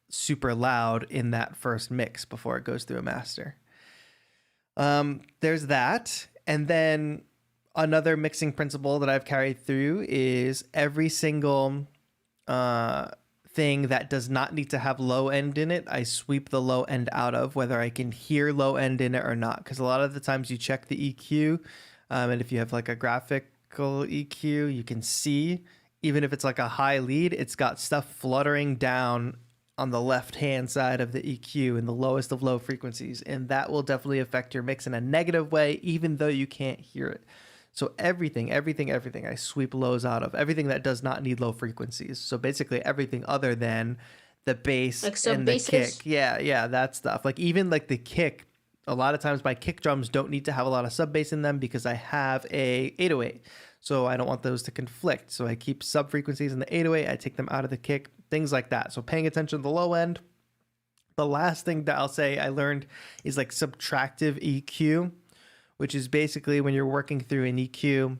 super loud in that first mix before it goes through a master. There's that. And then another mixing principle that I've carried through is every single thing that does not need to have low end in it, I sweep the low end out of, whether I can hear low end in it or not. Because a lot of the times you check the EQ, and if you have like a graphical EQ, you can see, even if it's like a high lead, it's got stuff fluttering down on the left hand side of the EQ in the lowest of low frequencies, and that will definitely affect your mix in a negative way, even though you can't hear it. So everything I sweep lows out of, everything that does not need low frequencies. So basically everything other than the bass like and the kick. Yeah, that stuff. Like even like the kick, a lot of times my kick drums don't need to have a lot of sub bass in them because I have a 808. So I don't want those to conflict. So I keep sub frequencies in the 808. I take them out of the kick, things like that. So paying attention to the low end. The last thing that I'll say I learned is like subtractive EQ. which is basically when you're working through an EQ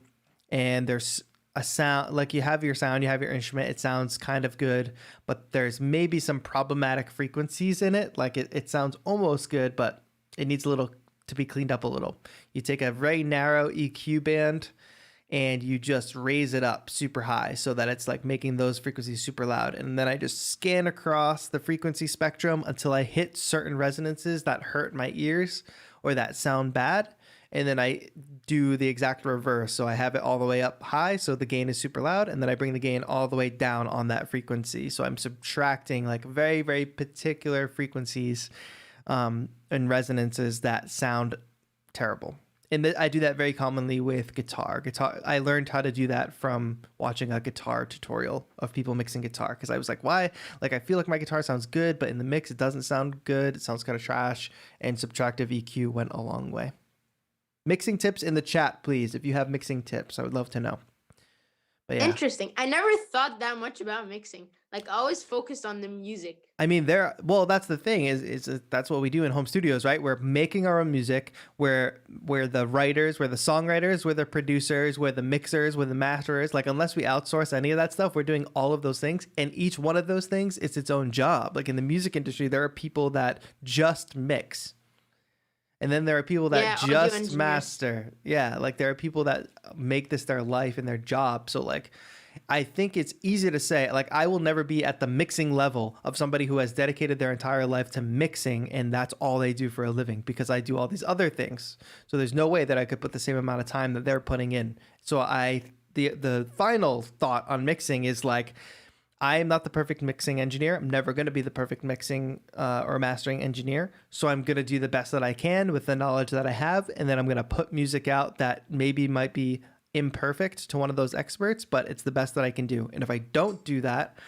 and there's a sound, like you have your sound, you have your instrument, it sounds kind of good, but there's maybe some problematic frequencies in it. Like it sounds almost good, but it needs a little to be cleaned up a little. You take a very narrow EQ band and you just raise it up super high so that it's like making those frequencies super loud. And then I just scan across the frequency spectrum until I hit certain resonances that hurt my ears or that sound bad. And then I do the exact reverse. So I have it all the way up high, so the gain is super loud, and then I bring the gain all the way down on that frequency. So I'm subtracting like very, very particular frequencies and resonances that sound terrible. And I do that very commonly with guitar. I learned how to do that from watching a guitar tutorial of people mixing guitar, because I was like, why? Like, I feel like my guitar sounds good, but in the mix, it doesn't sound good. It sounds kind of trash, and subtractive EQ went a long way. Mixing tips in the chat, please. If you have mixing tips, I would love to know. But yeah. Interesting. I never thought that much about mixing. Like, I always focused on the music. I mean, that's the thing is that's what we do in home studios, right? We're making our own music. We're the writers, we're the songwriters, we're the producers, we're the mixers, we're the masterers. Like, unless we outsource any of that stuff, we're doing all of those things. And each one of those things is its own job. Like in the music industry, there are people that just mix. And then there are people that just master. Yeah, like there are people that make this their life and their job. So like, I think it's easy to say, like, I will never be at the mixing level of somebody who has dedicated their entire life to mixing and that's all they do for a living, because I do all these other things. So there's no way that I could put the same amount of time that they're putting in. So the final thought on mixing is like, I am not the perfect mixing engineer. I'm never going to be the perfect mixing or mastering engineer. So I'm going to do the best that I can with the knowledge that I have. And then I'm going to put music out that maybe might be imperfect to one of those experts, but it's the best that I can do. And if I don't do that,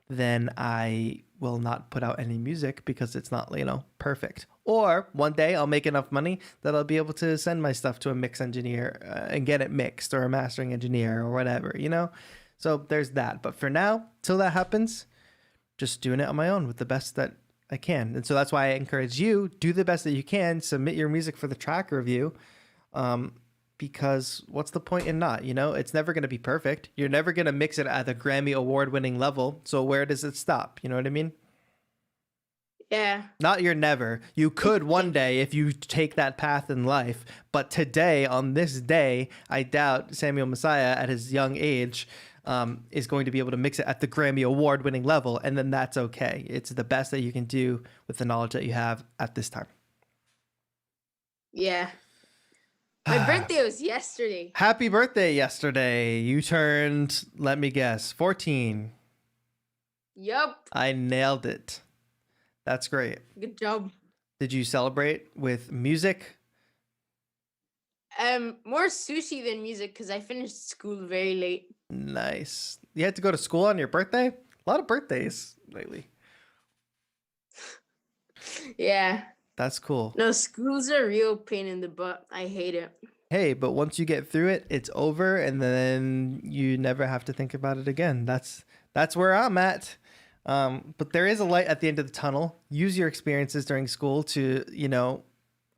then I will not put out any music because it's not, perfect. Or one day I'll make enough money that I'll be able to send my stuff to a mix engineer and get it mixed, or a mastering engineer or whatever, So there's that. But for now, till that happens, just doing it on my own with the best that I can. And so that's why I encourage you, do the best that you can, submit your music for the track review. Because what's the point in not, it's never going to be perfect. You're never going to mix it at the Grammy award winning level. So where does it stop? You know what I mean? Yeah. Not you're never. You could one day if you take that path in life. But today, on this day, I doubt Samuel Messiah at his young age is going to be able to mix it at the Grammy award winning level. And then that's okay. It's the best that you can do with the knowledge that you have at this time. Yeah. My birthday was yesterday. Happy birthday yesterday. You turned, let me guess, 14. Yup. I nailed it. That's great. Good job. Did you celebrate with music? More sushi than music because I finished school very late. Nice. You had to go to school on your birthday? A lot of birthdays lately. Yeah. That's cool. No, school's a real pain in the butt. I hate it. Hey, but once you get through it, it's over, and then you never have to think about it again. That's where I'm at. But there is a light at the end of the tunnel. Use your experiences during school to,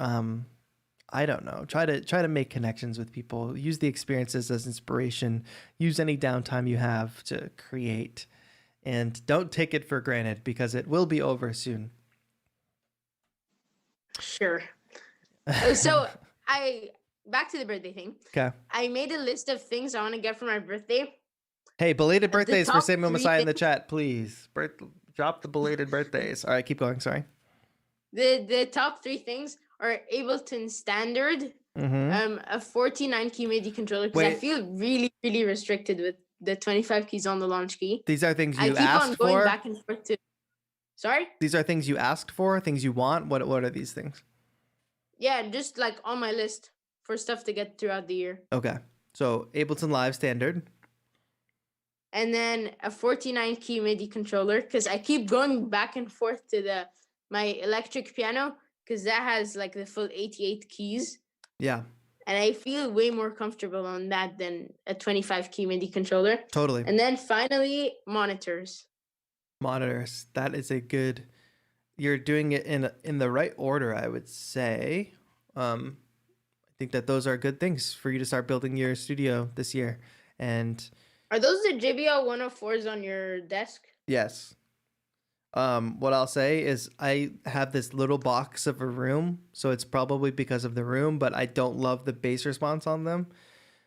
I don't know, try to make connections with people. Use the experiences as inspiration. Use any downtime you have to create, and don't take it for granted because it will be over soon. Sure. So back to the birthday thing. Okay. I made a list of things I want to get for my birthday. Hey, belated birthdays for Samuel Messiah in the things. chat, please. Drop the belated birthdays. All right, keep going. Sorry. The top 3 things are Ableton Standard, a 49 key MIDI controller, because I feel really, really restricted with the 25 keys on the launch key. These are things you asked for? I keep on going back and forth to... Sorry? These are things you asked for, things you want? What are these things? Yeah, just like on my list for stuff to get throughout the year. Okay. So Ableton Live Standard. And then a 49 key MIDI controller, because I keep going back and forth to my electric piano, because that has like the full 88 keys. Yeah. And I feel way more comfortable on that than a 25 key MIDI controller. Totally. And then finally, monitors. Monitors. That is a good... You're doing it in the right order, I would say. I think that those are good things for you to start building your studio this year. And are those the JBL 104s on your desk? yes. What I'll say is I have this little box of a room, so it's probably because of the room, but I don't love the bass response on them.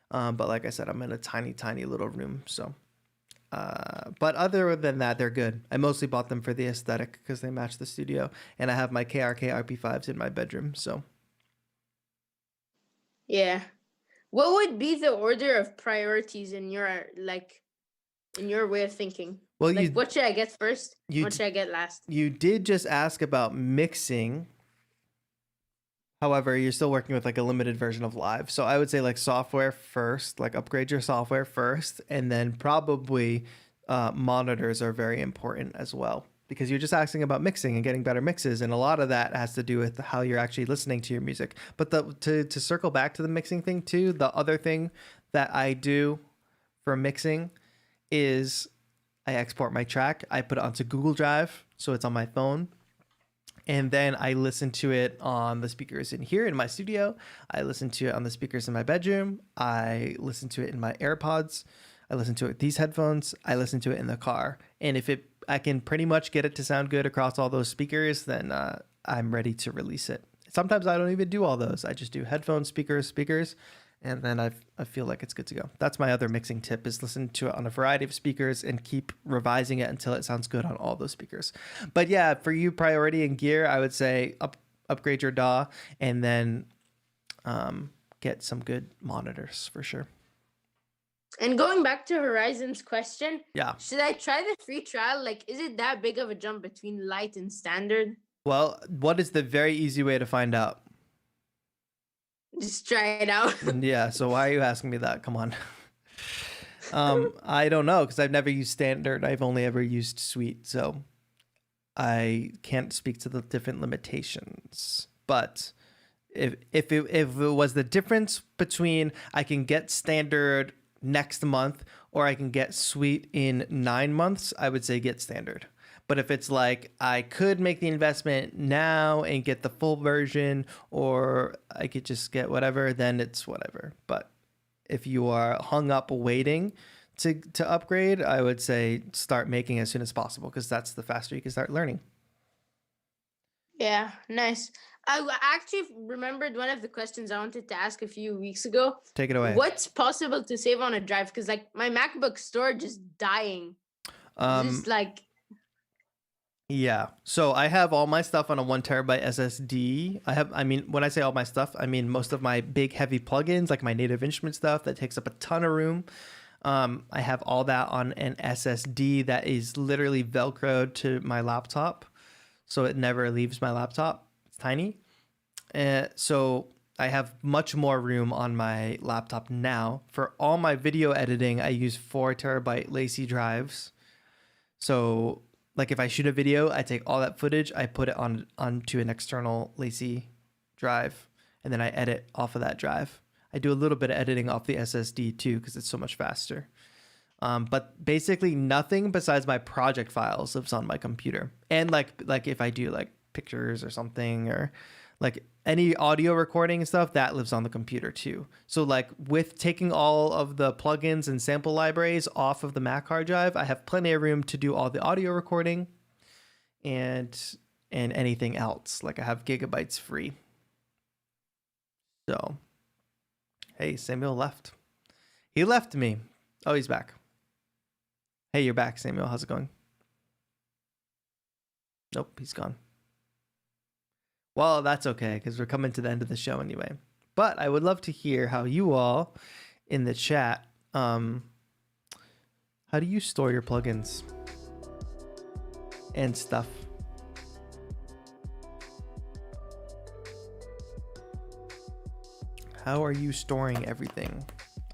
But like I said, I'm in a tiny, tiny little room. So, but other than that, they're good. I mostly bought them for the aesthetic because they match the studio, and I have my KRK RP5s in my bedroom. So, yeah. What would be the order of priorities in your way of thinking? well, Like, what should I get first? you What should I get last? you did just ask about mixing. However, you're still working with like a limited version of Live. So I would say like software first, like upgrade your software first, and then probably monitors are very important as well, because you're just asking about mixing and getting better mixes, and a lot of that has to do with how you're actually listening to your music. But to circle back to the mixing thing too, the other thing that I do for mixing is I export my track, I put it onto Google Drive, so it's on my phone. And then I listen to it on the speakers in here in my studio. I listen to it on the speakers in my bedroom. I listen to it in my AirPods. I listen to it with these headphones. I listen to it in the car. And if I can pretty much get it to sound good across all those speakers, then I'm ready to release it. Sometimes I don't even do all those. I just do headphones, speakers, and then I feel like it's good to go. That's my other mixing tip, is listen to it on a variety of speakers and keep revising it until it sounds good on all those speakers. But yeah, for you, priority and gear, I would say upgrade your DAW, and then get some good monitors for sure. And going back to Horizon's question, Yeah. should I try the free trial? Like, is it that big of a jump between light and standard? Well, what is the very easy way to find out? Just try it out. Yeah, so why are you asking me that? Come on. I don't know, because I've never used standard. I've only ever used suite, so I can't speak to the different limitations. But if it was the difference between I can get standard next month or I can get suite in 9 months, I would say get standard. But if it's like I could make the investment now and get the full version, or I could just get whatever, then it's whatever. But if you are hung up waiting to upgrade, I would say start making as soon as possible, because that's the faster you can start learning. Yeah, nice. I actually remembered one of the questions I wanted to ask a few weeks ago. Take it away. What's possible to save on a drive? Because like my MacBook storage is dying. Just like... Yeah. So I have all my stuff on a 1 terabyte SSD. I mean, when I say all my stuff, I mean most of my big heavy plugins, like my Native Instruments stuff that takes up a ton of room. I have all that on an SSD that is literally Velcroed to my laptop, so it never leaves my laptop. It's tiny. So I have much more room on my laptop now. For all my video editing, I use 4 terabyte Lacy drives. So like if I shoot a video, I take all that footage, I put it onto an external Lacy drive, and then I edit off of that drive. I do a little bit of editing off the SSD too, because it's so much faster. But basically nothing besides my project files lives on my computer. And like if I do like pictures or something, or like any audio recording and stuff, that lives on the computer too. So like with taking all of the plugins and sample libraries off of the Mac hard drive, I have plenty of room to do all the audio recording and anything else. Like I have gigabytes free. So, hey, Samuel left. He left me. Oh, he's back. Hey, you're back, Samuel. How's it going? Nope, he's gone. Well, that's okay, because we're coming to the end of the show anyway. But I would love to hear how you all in the chat, how do you store your plugins and stuff? How are you storing everything?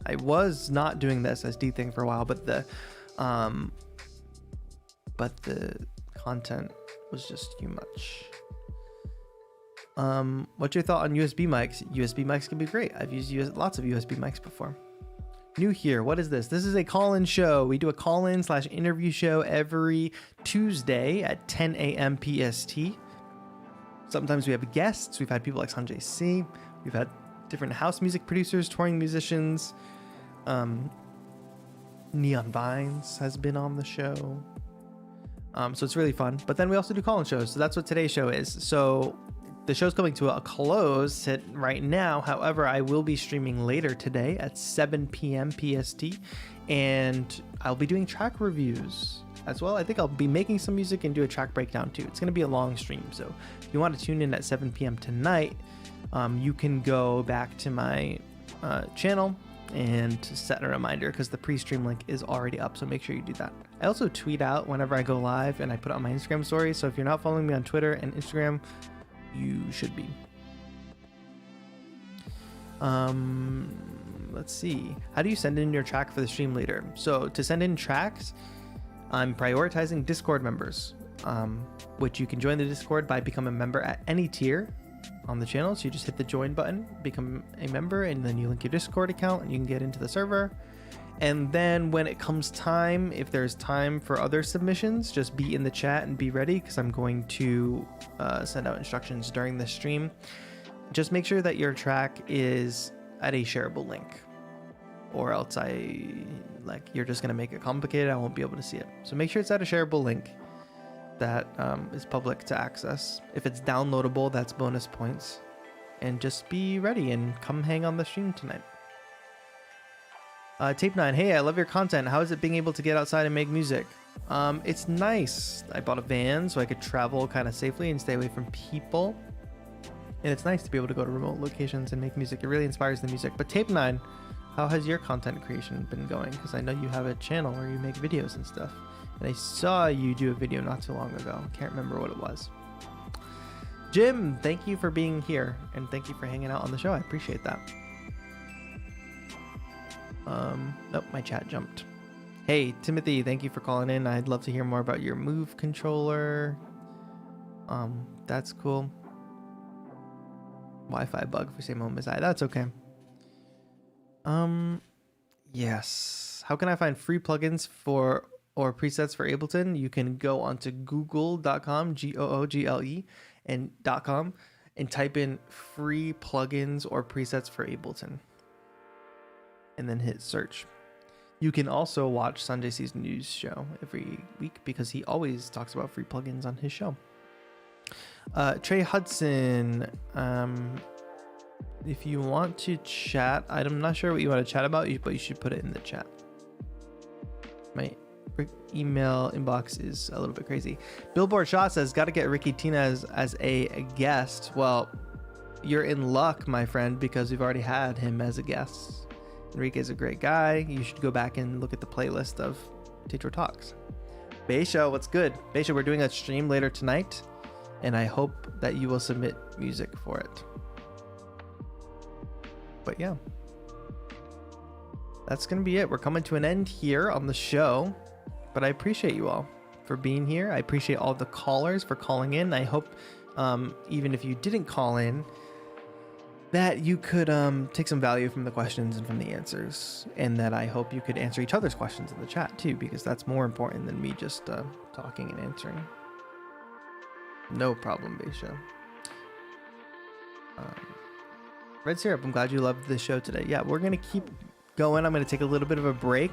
I was not doing the SSD thing for a while, but the content was just too much. What's your thought on USB mics? USB mics can be great. I've used lots of USB mics before. New here. What is this? This is a call-in show. We do a call-in/interview show every Tuesday at 10 a.m. PST. Sometimes we have guests. We've had people like Sanjay C. We've had different house music producers, touring musicians. Neon Vines has been on the show. So it's really fun. But then we also do call-in shows. So that's what today's show is. So the show's coming to a close right now. However, I will be streaming later today at 7 p.m. PST. And I'll be doing track reviews as well. I think I'll be making some music and do a track breakdown too. It's going to be a long stream. So if you want to tune in at 7 p.m. tonight, you can go back to my channel and set a reminder because the pre-stream link is already up, so make sure you do that. I also tweet out whenever I go live and I put it on my Instagram story, so if you're not following me on Twitter and Instagram, you should be. Let's see, how do you send in your track for the stream later? So to send in tracks, I'm prioritizing Discord members, which you can join the Discord by becoming a member at any tier on the channel. So you just hit the join button, become a member, and then you link your Discord account and you can get into the server. And then when it comes time, if there's time for other submissions, just be in the chat and be ready, because I'm going to send out instructions during the stream. Just make sure that your track is at a shareable link, or else you're just going to make it complicated. I won't be able to see it. So make sure it's at a shareable link that is public to access. If it's downloadable, that's bonus points. And just be ready and come hang on the stream tonight. Tape 9, hey, I love your content. How is it being able to get outside and make music? It's nice. I bought a van so I could travel kind of safely and stay away from people. And it's nice to be able to go to remote locations and make music. It really inspires the music. But Tape 9, how has your content creation been going? Because I know you have a channel where you make videos and stuff. And I saw you do a video not too long ago. Can't remember what it was. Jim, thank you for being here. And thank you for hanging out on the show. I appreciate that. Nope, my chat jumped. Hey, Timothy, thank you for calling in. I'd love to hear more about your Move controller. That's cool. Wi-Fi bug for same home as I. That's okay. Yes. How can I find free plugins for or presets for Ableton? You can go onto google.com, Google, and .com, and type in free plugins or presets for Ableton, and then hit search. You can also watch Sanjay C's news show every week because he always talks about free plugins on his show. Trey Hudson, if you want to chat, I'm not sure what you want to chat about, but you should put it in the chat. My email inbox is a little bit crazy. Billboard Shaw says, got to get Ricky Tinez as a guest. Well, you're in luck, my friend, because we've already had him as a guest. Enrique's a great guy. You should go back and look at the playlist of TAETRO Talks. Beisha, what's good? Beisha, we're doing a stream later tonight, and I hope that you will submit music for it. But yeah, that's going to be it. We're coming to an end here on the show, but I appreciate you all for being here. I appreciate all the callers for calling in. I hope even if you didn't call in, that you could take some value from the questions and from the answers, and that I hope you could answer each other's questions in the chat too, because that's more important than me just talking and answering. No problem, Beisha. Red Syrup, I'm glad you loved the show today. Yeah, we're gonna keep going. I'm gonna take a little bit of a break,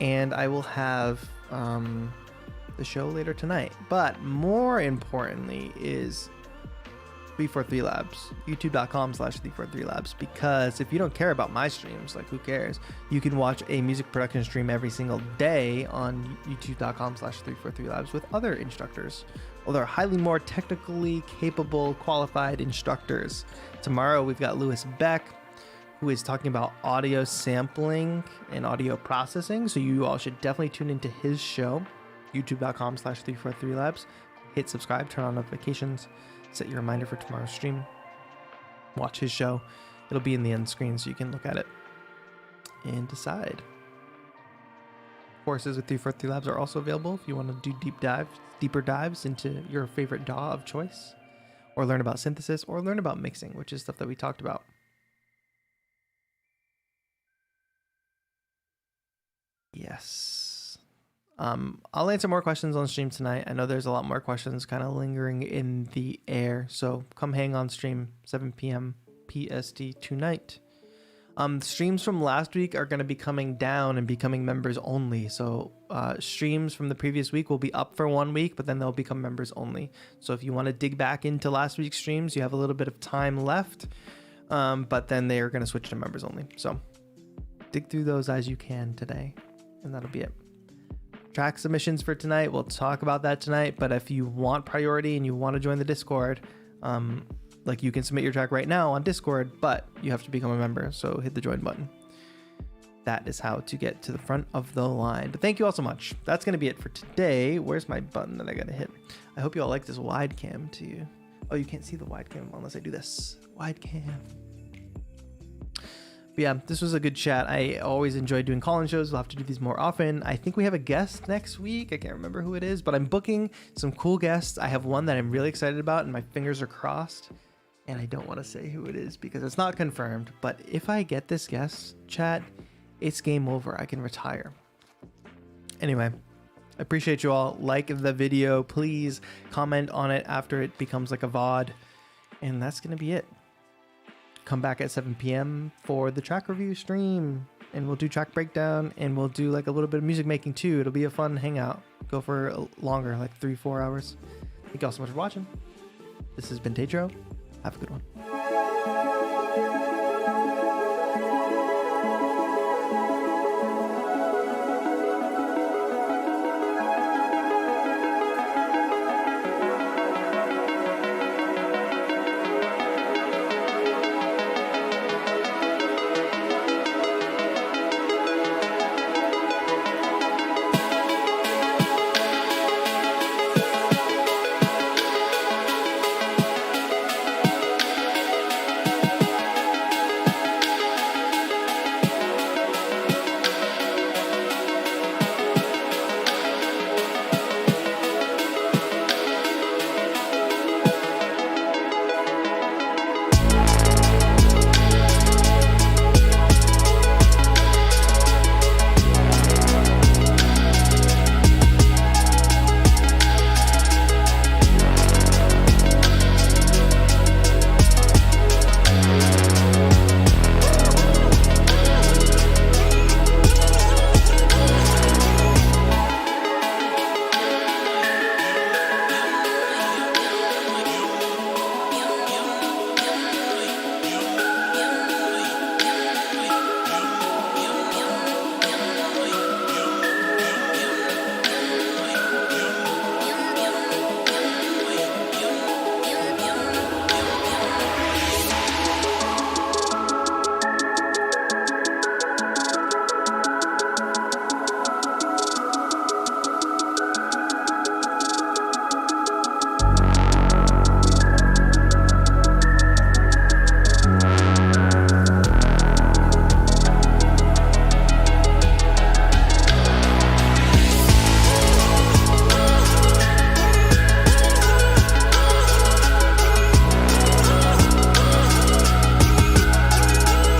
and I will have the show later tonight. But more importantly is 343 Labs, youtube.com/343 Labs, because if you don't care about my streams, like who cares? You can watch a music production stream every single day on youtube.com/343 Labs with other instructors. Well, they're highly more technically capable, qualified instructors. Tomorrow we've got Lewis Beck, who is talking about audio sampling and audio processing. So you all should definitely tune into his show, youtube.com/343 Labs. Hit subscribe, turn on notifications, set your reminder for tomorrow's stream. Watch his show. It'll be in the end screen so you can look at it and decide. Courses with 343 Labs are also available if you want to do deeper dives into your favorite DAW of choice, or learn about synthesis, or learn about mixing, which is stuff that we talked about. Yes. I'll answer more questions on stream tonight. I know there's a lot more questions kind of lingering in the air, so come hang on stream 7 p.m. PST tonight. Streams from last week are going to be coming down and becoming members only. So streams from the previous week will be up for 1 week, but then they'll become members only. So if you want to dig back into last week's streams, you have a little bit of time left, but then they are going to switch to members only. So dig through those as you can today, and that'll be it. Track submissions for tonight, we'll talk about that tonight, but if you want priority and you want to join the Discord, like you can submit your track right now on Discord, but you have to become a member, so hit the join button. That is how to get to the front of the line. But thank you all so much. That's going to be it for today. Where's my button that I got to hit? I hope you all like this wide cam too. Oh, you can't see the wide cam unless I do this. Wide cam. But yeah, this was a good chat. I always enjoy doing call-in shows. We'll have to do these more often. I think we have a guest next week. I can't remember who it is, but I'm booking some cool guests. I have one that I'm really excited about, and my fingers are crossed. And I don't want to say who it is because it's not confirmed. But if I get this guest, chat, it's game over. I can retire. Anyway, I appreciate you all. Like the video. Please comment on it after it becomes like a VOD. And that's going to be it. Come back at 7 p.m. for the track review stream. And we'll do track breakdown. And we'll do like a little bit of music making too. It'll be a fun hangout. Go for longer, like 3-4 hours. Thank you all so much for watching. This has been TAETRO. Have a good one.